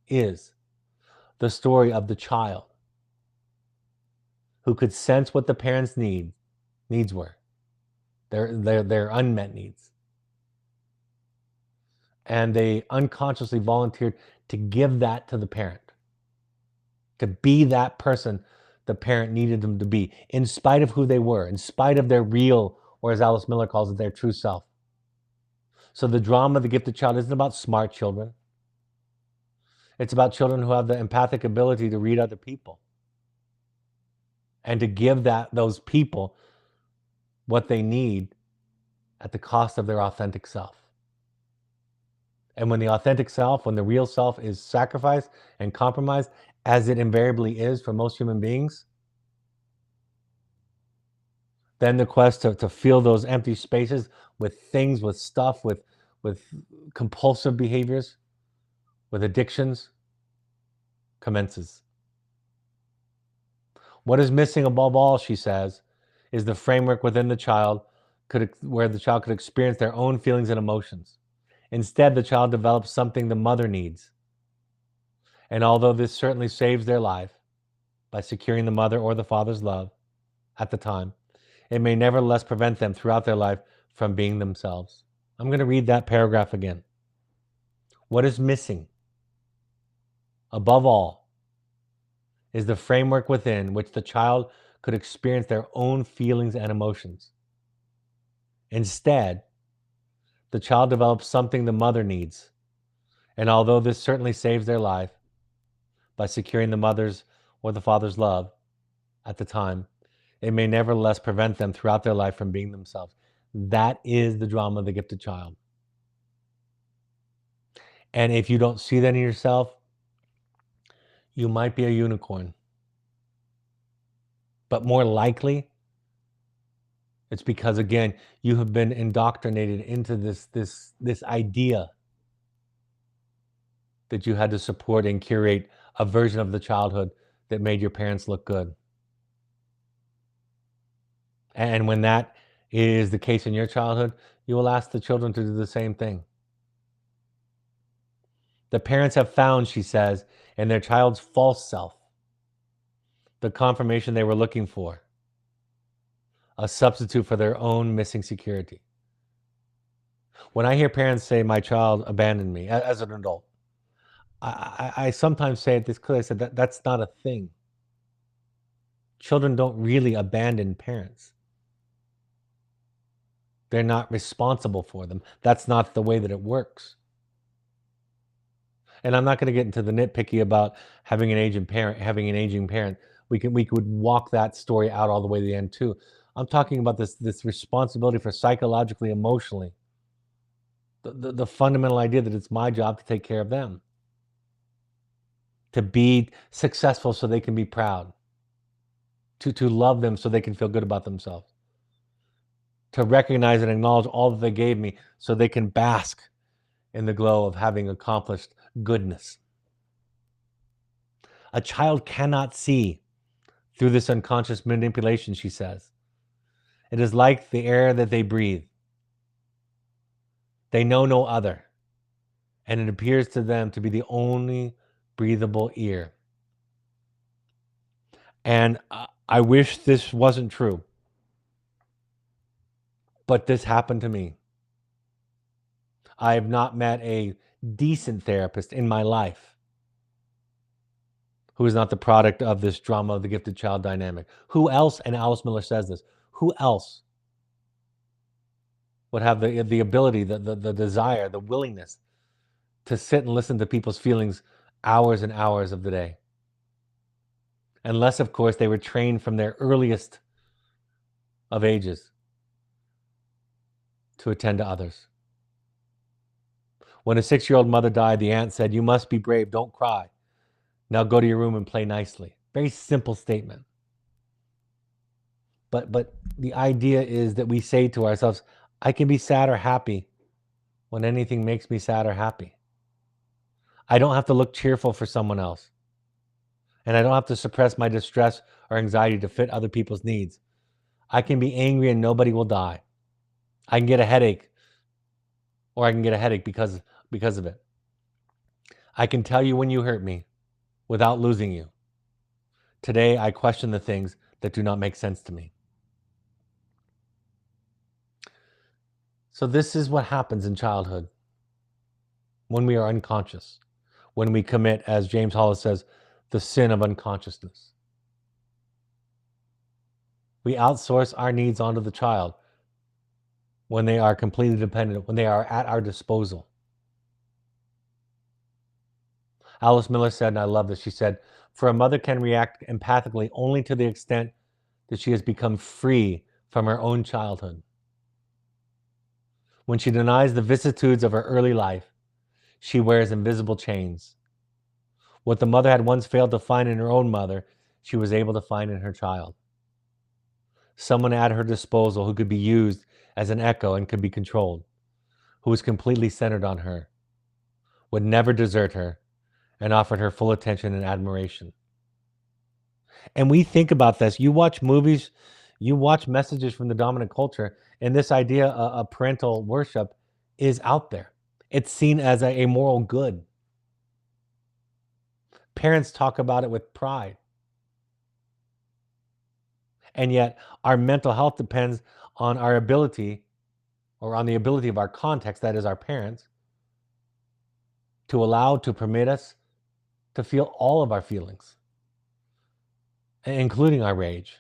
is the story of the child who could sense what the parents' needs were, their unmet needs. And they unconsciously volunteered to give that to the parent, to be that person the parent needed them to be, in spite of who they were, in spite of their real, or as Alice Miller calls it, their true self. So the drama of the gifted child isn't about smart children. It's about children who have the empathic ability to read other people and to give those people what they need at the cost of their authentic self. And when the authentic self, when the real self is sacrificed and compromised, as it invariably is for most human beings, then the quest to fill those empty spaces with things, with stuff, with compulsive behaviors, with addictions, commences. What is missing above all, she says, is the framework within the child where the child could experience their own feelings and emotions. Instead, the child develops something the mother needs. And although this certainly saves their life by securing the mother or the father's love at the time, it may nevertheless prevent them throughout their life from being themselves. I'm going to read that paragraph again. What is missing, above all, is the framework within which the child could experience their own feelings and emotions. Instead, the child develops something the mother needs. And although this certainly saves their life by securing the mother's or the father's love at the time, it may nevertheless prevent them throughout their life from being themselves. That is the drama of the gifted child. And if you don't see that in yourself, you might be a unicorn. But more likely, it's because, again, you have been indoctrinated into this idea that you had to support and curate a version of the childhood that made your parents look good. And when that is the case in your childhood, you will ask the children to do the same thing. The parents have found, she says, in their child's false self, the confirmation they were looking for, a substitute for their own missing security. When I hear parents say, my child abandoned me as an adult, I sometimes say it this clearly. I said, that's not a thing. Children don't really abandon parents. They're not responsible for them. That's not the way that it works. And I'm not going to get into the nitpicky about having an aging parent. We could walk that story out all the way to the end too. I'm talking about this responsibility for psychologically, emotionally, the fundamental idea that it's my job to take care of them, to be successful so they can be proud, to love them so they can feel good about themselves, to recognize and acknowledge all that they gave me so they can bask in the glow of having accomplished goodness. A child cannot see through this unconscious manipulation, she says. It is like the air that they breathe. They know no other, and it appears to them to be the only breathable air. And I wish this wasn't true, but this happened to me. I have not met a decent therapist in my life who is not the product of this drama of the gifted child dynamic. Who else, and Alice Miller says this, who else would have the ability, the desire, the willingness to sit and listen to people's feelings hours and hours of the day? Unless, of course, they were trained from their earliest of ages to attend to others. When a 6-year-old mother died, the aunt said, "You must be brave, don't cry. Now go to your room and play nicely." Very simple statement. But the idea is that we say to ourselves, I can be sad or happy when anything makes me sad or happy. I don't have to look cheerful for someone else. And I don't have to suppress my distress or anxiety to fit other people's needs. I can be angry and nobody will die. I can get a headache, or I can get a headache because of it. I can tell you when you hurt me without losing you. Today, I question the things that do not make sense to me. So this is what happens in childhood when we are unconscious, when we commit, as James Hollis says, the sin of unconsciousness. We outsource our needs onto the child when they are completely dependent, when they are at our disposal. Alice Miller said, and I love this, she said, "For a mother can react empathically only to the extent that she has become free from her own childhood. When she denies the vicissitudes of her early life, she wears invisible chains. What the mother had once failed to find in her own mother, she was able to find in her child. Someone at her disposal who could be used as an echo and could be controlled, who was completely centered on her, would never desert her, and offered her full attention and admiration." And we think about this. You watch movies, you watch messages from the dominant culture, and this idea of parental worship is out there. It's seen as a moral good. Parents talk about it with pride. And yet, our mental health depends on our ability, or on the ability of our context, that is, our parents, to allow, to permit us to feel all of our feelings, including our rage.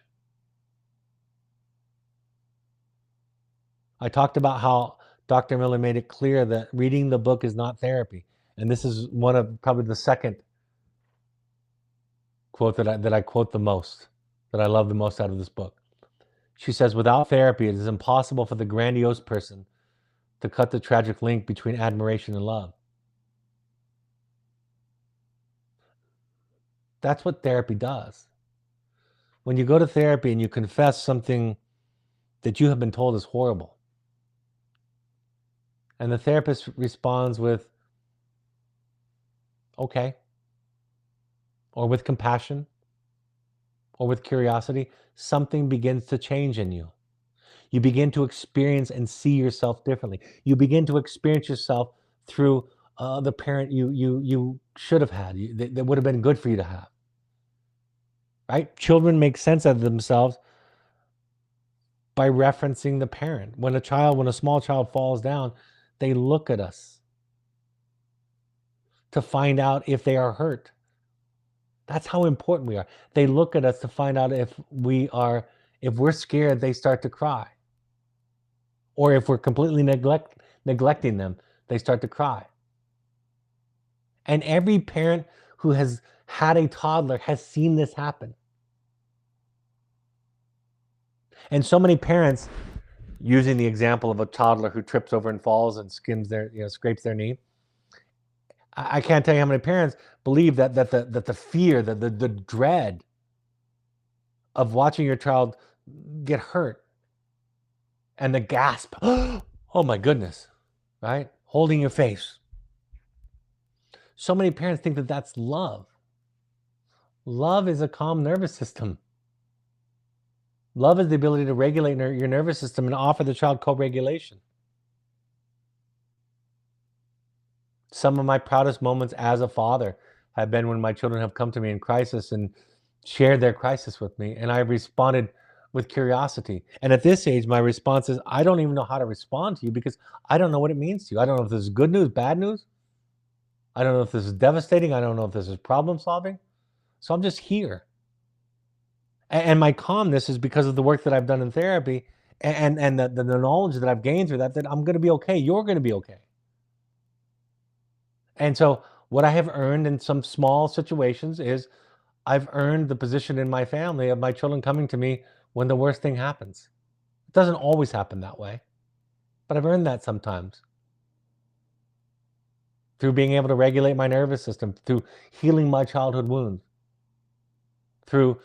I talked about how Dr. Miller made it clear that reading the book is not therapy. And this is one of probably the second quote that I quote the most, that I love the most out of this book. She says, "Without therapy, it is impossible for the grandiose person to cut the tragic link between admiration and love." That's what therapy does. When you go to therapy and you confess something that you have been told is horrible, and the therapist responds with, "Okay," or with compassion, or with curiosity, something begins to change in you. You begin to experience and see yourself differently. You begin to experience yourself through the parent you should have had, that would have been good for you to have. Right? Children make sense of themselves by referencing the parent. When a small child falls down, they look at us to find out if they are hurt. That's how important we are. They look at us to find out if we're scared, they start to cry. Or if we're completely neglecting them, they start to cry. And every parent who has had a toddler has seen this happen. And so many parents, using the example of a toddler who trips over and falls and scrapes their knee, I can't tell you how many parents believe that the fear, the dread of watching your child get hurt, and the gasp, "Oh my goodness," right? Holding your face. So many parents think that that's love. Love is a calm nervous system. Love is the ability to regulate your nervous system and offer the child co-regulation. Some of my proudest moments as a father have been when my children have come to me in crisis, and shared their crisis with me, and I responded with curiosity. And at this age, my response is, I don't even know how to respond to you because I don't know what it means to you. I don't know if this is good news, bad news. I don't know if this is devastating. I don't know if this is problem solving. So I'm just here. And my calmness is because of the work that I've done in therapy and the knowledge that I've gained through that I'm going to be okay. You're going to be okay. And so what I have earned in some small situations is I've earned the position in my family of my children coming to me when the worst thing happens. It doesn't always happen that way, but I've earned that sometimes through being able to regulate my nervous system, through healing my childhood wounds, through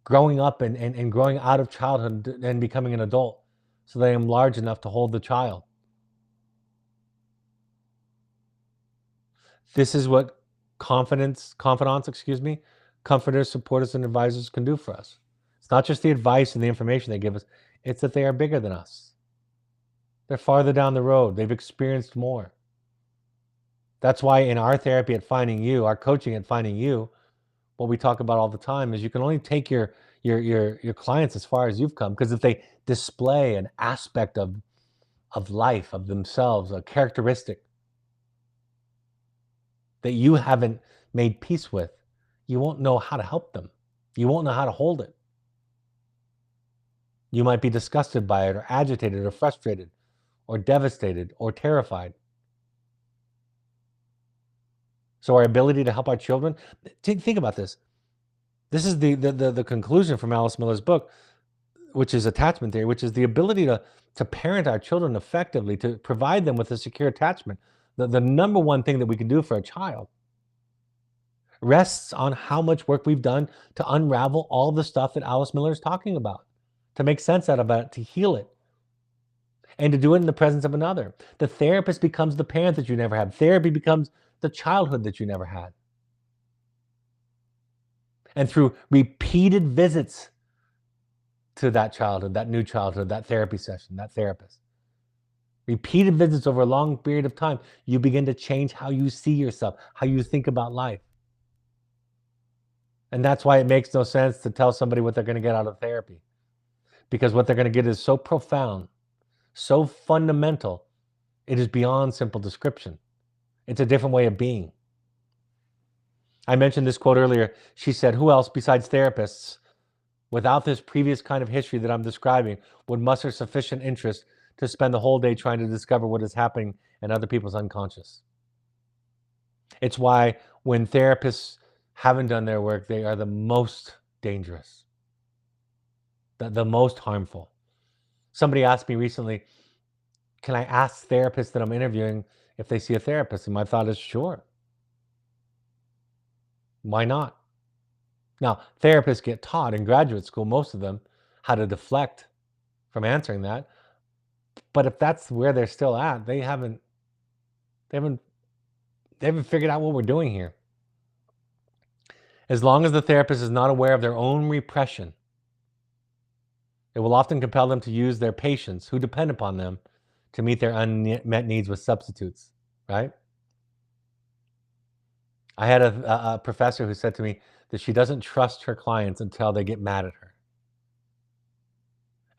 growing up and growing out of childhood and becoming an adult so that I am large enough to hold the child. This is what confidants, comforters, supporters, and advisors can do for us. It's not just the advice and the information they give us, it's that they are bigger than us. They're farther down the road. They've experienced more. That's why in our therapy at Finding You, our coaching at Finding You, what we talk about all the time is you can only take your clients as far as you've come, because if they display an aspect of life, of themselves, a characteristic that you haven't made peace with, you won't know how to help them. You won't know how to hold it. You might be disgusted by it or agitated or frustrated or devastated or terrified. So our ability to help our children, think about this. This is the conclusion from Alice Miller's book, which is attachment theory, which is the ability to parent our children effectively, to provide them with a secure attachment. The number one thing that we can do for a child rests on how much work we've done to unravel all the stuff that Alice Miller is talking about, to make sense out of it, to heal it, and to do it in the presence of another. The therapist becomes the parent that you never had. Therapy becomes the childhood that you never had. And through repeated visits to that childhood, that new childhood, that therapy session, that therapist, repeated visits over a long period of time, you begin to change how you see yourself, how you think about life. And that's why it makes no sense to tell somebody what they're going to get out of therapy, because what they're going to get is so profound, so fundamental, it is beyond simple description. It's a different way of being. I mentioned this quote earlier. She said, who else besides therapists, without this previous kind of history that I'm describing, would muster sufficient interest to spend the whole day trying to discover what is happening in other people's unconscious? It's why when therapists haven't done their work, they are the most dangerous, the most harmful. Somebody asked me recently, can I ask therapists that I'm interviewing if they see a therapist? And my thought is, sure. Why not? Now, therapists get taught in graduate school, most of them, how to deflect from answering that. But if that's where they're still at, they haven't figured out what we're doing here. As long as the therapist is not aware of their own repression, it will often compel them to use their patients who depend upon them to meet their unmet needs with substitutes, right? I had a professor who said to me that she doesn't trust her clients until they get mad at her.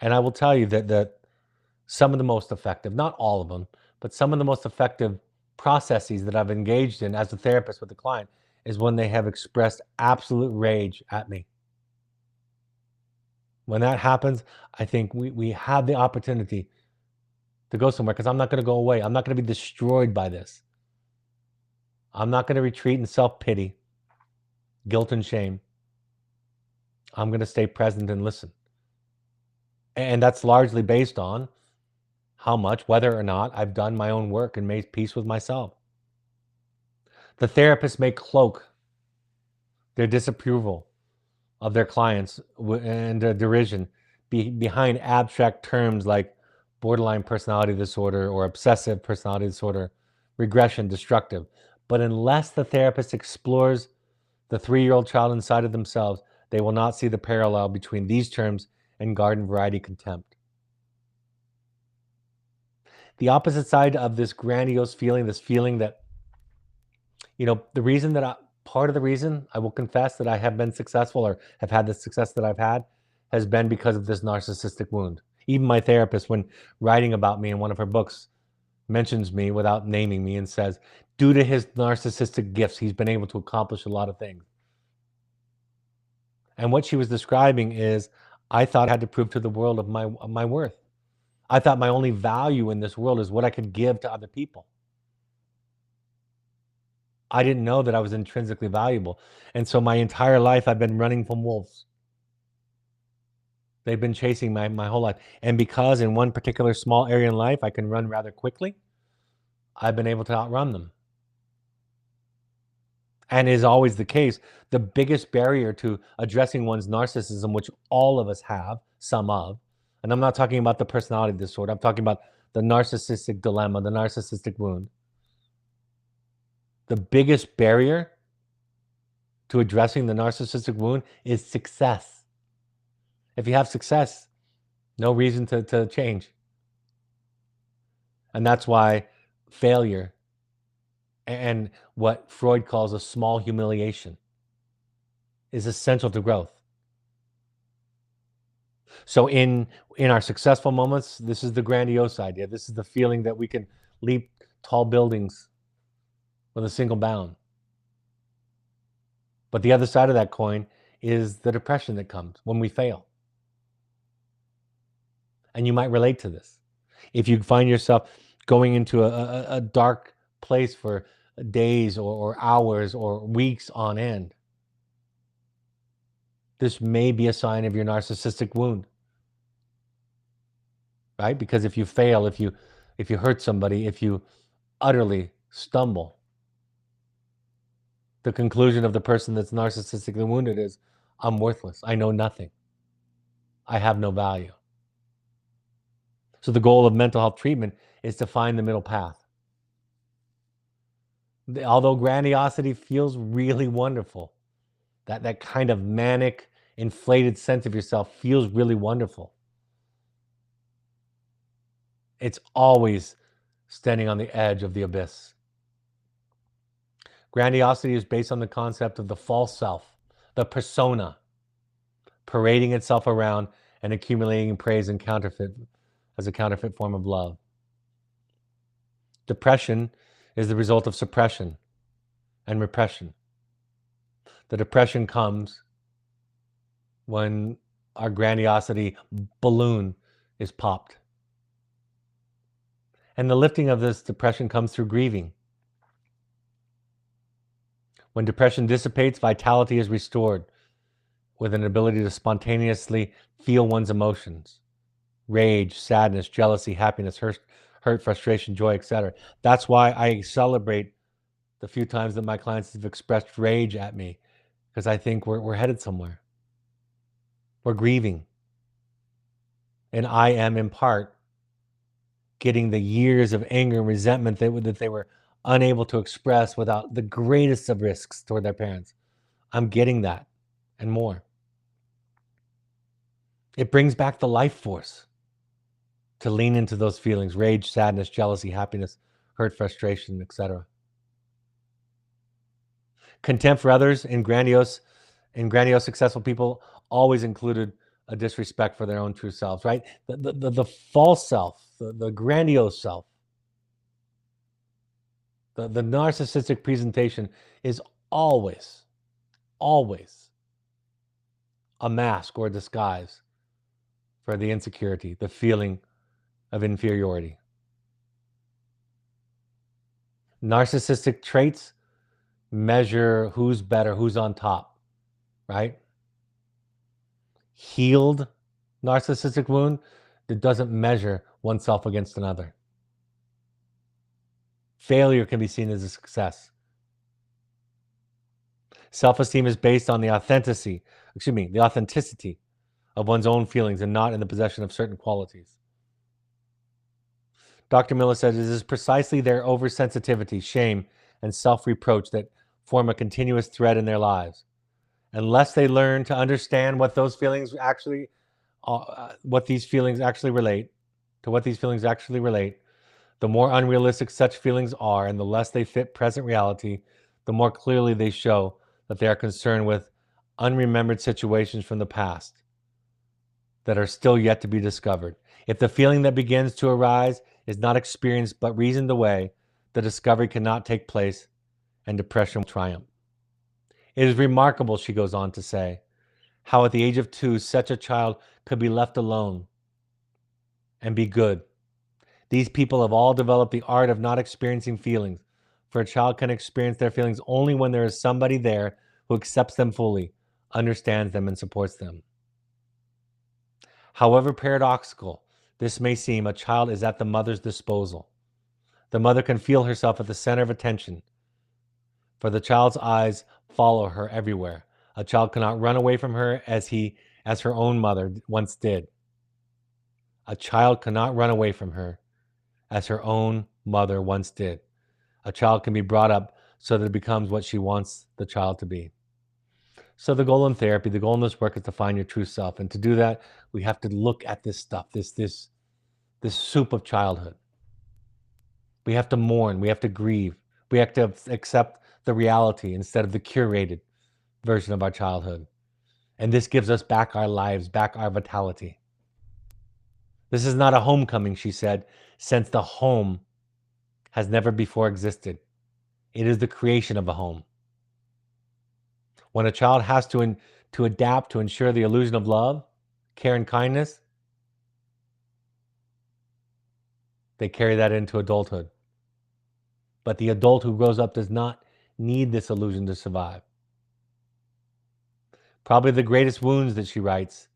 And I will tell you that some of the most effective, not all of them, but some of the most effective processes that I've engaged in as a therapist with a client is when they have expressed absolute rage at me. When that happens, I think we have the opportunity to go somewhere, because I'm not going to go away. I'm not going to be destroyed by this. I'm not going to retreat in self-pity, guilt, and shame. I'm going to stay present and listen. And that's largely based on how much, whether or not I've done my own work and made peace with myself. The therapists may cloak their disapproval of their clients and their derision behind abstract terms like borderline personality disorder or obsessive personality disorder, regression, destructive. But unless the therapist explores the 3-year-old child inside of themselves, they will not see the parallel between these terms and garden variety contempt. The opposite side of this grandiose feeling, this feeling that, the reason that part of the reason I will confess that I have been successful or have had the success that I've had has been because of this narcissistic wound. Even my therapist, when writing about me in one of her books, mentions me without naming me and says, due to his narcissistic gifts, he's been able to accomplish a lot of things. And what she was describing is, I thought I had to prove to the world of my worth. I thought my only value in this world is what I could give to other people. I didn't know that I was intrinsically valuable. And so my entire life, I've been running from wolves. They've been chasing my whole life. And because in one particular small area in life, I can run rather quickly, I've been able to outrun them. And is always the case, the biggest barrier to addressing one's narcissism, which all of us have some of, and I'm not talking about the personality disorder, I'm talking about the narcissistic dilemma, the narcissistic wound. The biggest barrier to addressing the narcissistic wound is success. If you have success, no reason to change. And that's why failure and what Freud calls a small humiliation is essential to growth. So in our successful moments, this is the grandiose idea. This is the feeling that we can leap tall buildings with a single bound. But the other side of that coin is the depression that comes when we fail. And you might relate to this. If you find yourself going into a dark place for days or hours or weeks on end, this may be a sign of your narcissistic wound. Right? Because if you fail, if you hurt somebody, if you utterly stumble, the conclusion of the person that's narcissistically wounded is, I'm worthless. I know nothing. I have no value. So the goal of mental health treatment is to find the middle path. Although grandiosity feels really wonderful, that kind of manic, inflated sense of yourself feels really wonderful. It's always standing on the edge of the abyss. Grandiosity is based on the concept of the false self, the persona, parading itself around and accumulating praise and counterfeit as a counterfeit form of love. Depression is the result of suppression and repression. The depression comes when our grandiosity balloon is popped. And the lifting of this depression comes through grieving. When depression dissipates, vitality is restored with an ability to spontaneously feel one's emotions. Rage, sadness, jealousy, happiness, hurt, frustration, joy, etc. That's why I celebrate the few times that my clients have expressed rage at me, because I think we're headed somewhere. We're grieving. And I am, in part, getting the years of anger and resentment that they were unable to express without the greatest of risks toward their parents. I'm getting that and more. It brings back the life force to lean into those feelings: rage, sadness, jealousy, happiness, hurt, frustration, etc. Contempt for others in grandiose successful people always included a disrespect for their own true selves, right? The false self, the grandiose self, the narcissistic presentation is always a mask or a disguise for the insecurity, the feeling of inferiority. Narcissistic traits measure who's better, who's on top, right? Healed narcissistic wound, it doesn't measure oneself against another. Failure can be seen as a success. Self-esteem is based on the authenticity of one's own feelings and not in the possession of certain qualities. Dr. Miller says it is precisely their oversensitivity, shame, and self-reproach that form a continuous thread in their lives. Unless they learn to understand what those feelings actually, what these feelings actually relate, the more unrealistic such feelings are and the less they fit present reality, the more clearly they show that they are concerned with unremembered situations from the past that are still yet to be discovered. If the feeling that begins to arise is not experienced but reasoned away, the discovery cannot take place and depression will triumph. It is remarkable, she goes on to say, how at the age of 2, such a child could be left alone and be good. These people have all developed the art of not experiencing feelings, for a child can experience their feelings only when there is somebody there who accepts them fully, understands them, and supports them. However paradoxical this may seem, a child is at the mother's disposal. The mother can feel herself at the center of attention, for the child's eyes follow her everywhere. A child cannot run away from her as her own mother once did. A child cannot run away from her as her own mother once did. A child can be brought up so that it becomes what she wants the child to be. So the goal in therapy, the goal in this work is to find your true self. And to do that, we have to look at this stuff, this soup of childhood. We have to mourn, we have to grieve, we have to accept the reality instead of the curated version of our childhood. And this gives us back our lives, back our vitality. This is not a homecoming, she said, since the home has never before existed. It is the creation of a home. When a child has to adapt to ensure the illusion of love, care, and kindness, they carry that into adulthood. But the adult who grows up does not need this illusion to survive. Probably the greatest wounds that she writes,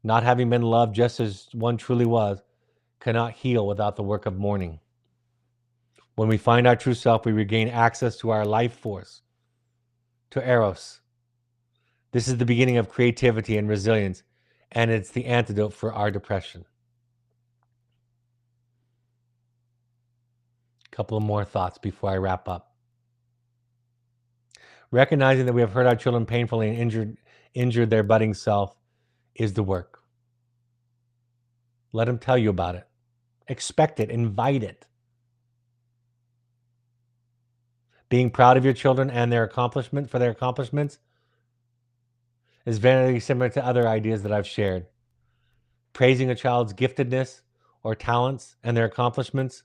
not having been loved just as one truly was, cannot heal without the work of mourning. When we find our true self, we regain access to our life force, to Eros. This is the beginning of creativity and resilience, and it's the antidote for our depression. A couple of more thoughts before I wrap up. Recognizing that we have hurt our children painfully and injured their budding self is the work. Let them tell you about it. Expect it. Invite it. Being proud of your children and their accomplishments is very similar to other ideas that I've shared. Praising a child's giftedness or talents and their accomplishments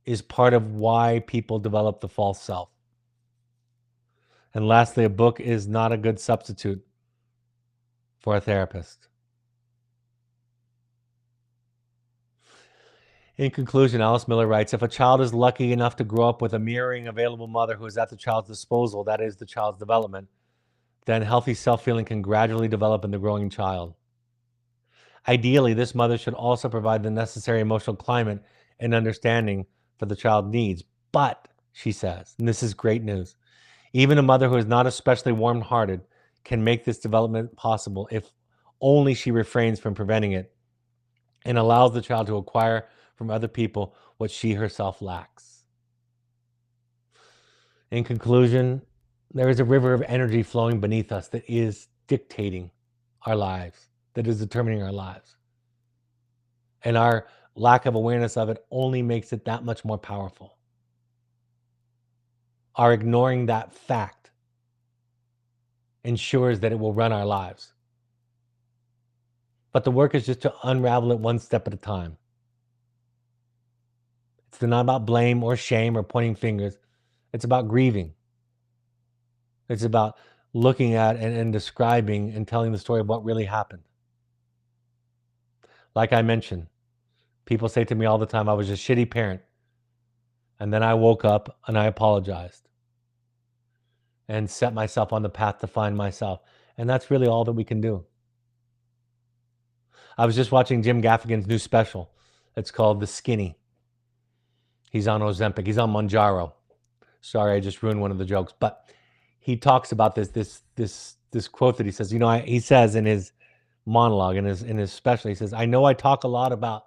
is part of why people develop the false self. And lastly, a book is not a good substitute for a therapist. In conclusion, Alice Miller writes, if a child is lucky enough to grow up with a mirroring available mother who is at the child's disposal, that is the child's development, then healthy self-feeling can gradually develop in the growing child. Ideally, this mother should also provide the necessary emotional climate and understanding for the child needs. But, she says, and this is great news, even a mother who is not especially warm-hearted can make this development possible if only she refrains from preventing it and allows the child to acquire from other people what she herself lacks. In conclusion, there is a river of energy flowing beneath us that is dictating our lives, that is determining our lives. And our lack of awareness of it only makes it that much more powerful. Our ignoring that fact ensures that it will run our lives. But the work is just to unravel it one step at a time. It's not about blame or shame or pointing fingers. It's about grieving. It's about looking at and describing and telling the story of what really happened. Like I mentioned, people say to me all the time, I was a shitty parent. And then I woke up and I apologized and set myself on the path to find myself. And that's really all that we can do. I was just watching Jim Gaffigan's new special. It's called The Skinny. He's on Ozempic. He's on Mounjaro. Sorry, I just ruined one of the jokes. But he talks about this quote that he says. You know, he says in his monologue, in his special, he says, I know I talk a lot about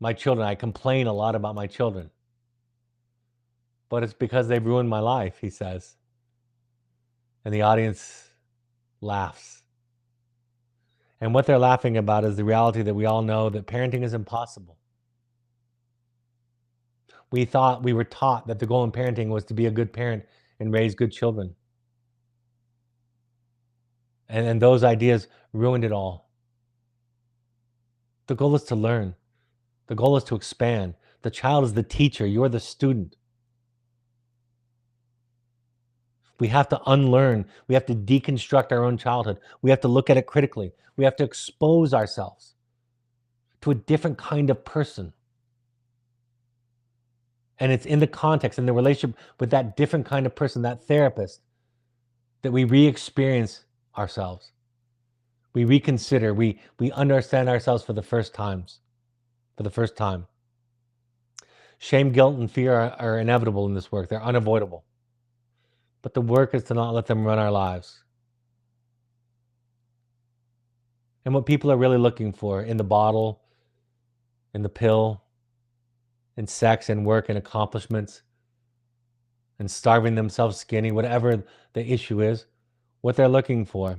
my children. I complain a lot about my children. But it's because they've ruined my life, he says. And the audience laughs. And what they're laughing about is the reality that we all know that parenting is impossible. We were taught that the goal in parenting was to be a good parent and raise good children. And those ideas ruined it all. The goal is to learn. The goal is to expand. The child is the teacher. You're the student. We have to unlearn. We have to deconstruct our own childhood. We have to look at it critically. We have to expose ourselves to a different kind of person. And it's in the context, in the relationship with that different kind of person, that therapist, that we re-experience ourselves. We reconsider, we understand ourselves for the first time. Shame, guilt, and fear are inevitable in this work. They're unavoidable. But the work is to not let them run our lives. And what people are really looking for in the bottle, in the pill, in sex and work and accomplishments, and starving themselves skinny, whatever the issue is, what they're looking for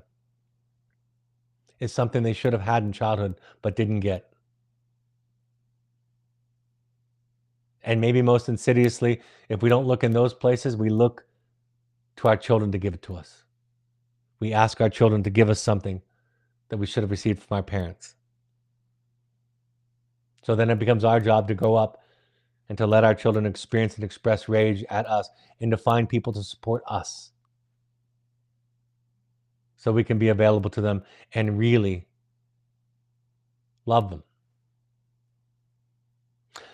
is something they should have had in childhood but didn't get. And maybe most insidiously, if we don't look in those places, we look to our children to give it to us. We ask our children to give us something that we should have received from our parents. So then it becomes our job to grow up and to let our children experience and express rage at us and to find people to support us so we can be available to them and really love them.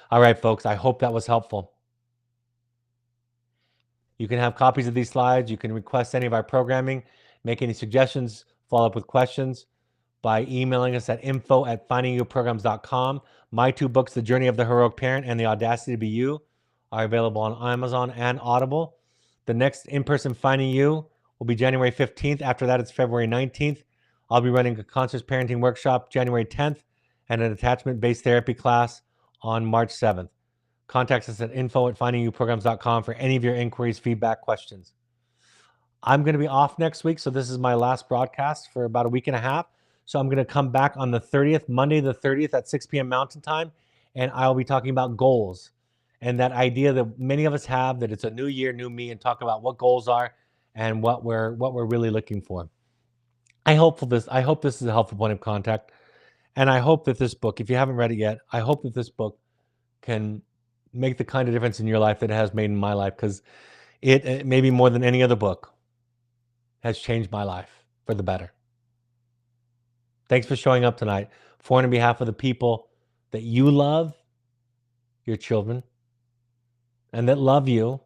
All right, folks, I hope that was helpful. You can have copies of these slides. You can request any of our programming, make any suggestions, follow up with questions by emailing us at info@findingyouprograms.com. My two books, The Journey of the Heroic Parent and The Audacity to Be You, are available on Amazon and Audible. The next in-person Finding You will be January 15th. After that, it's February 19th. I'll be running a conscious parenting workshop January 10th and an attachment-based therapy class on March 7th. Contact us at info@findingyouprograms.com for any of your inquiries, feedback, questions. I'm going to be off next week, so this is my last broadcast for about a week and a half. So I'm going to come back on the 30th, Monday the 30th at 6 p.m. Mountain Time, and I'll be talking about goals and that idea that many of us have that it's a new year, new me, and talk about what goals are and what we're really looking for. I hope this is a helpful point of contact, and I hope that this book, if you haven't read it yet, I hope that this book can make the kind of difference in your life that it has made in my life, because it maybe more than any other book has changed my life for the better. Thanks for showing up tonight. For and on behalf of the people that you love, your children, and that love you,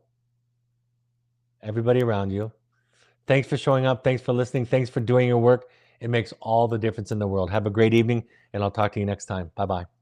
everybody around you. Thanks for showing up. Thanks for listening. Thanks for doing your work. It makes all the difference in the world. Have a great evening, and I'll talk to you next time. Bye-bye.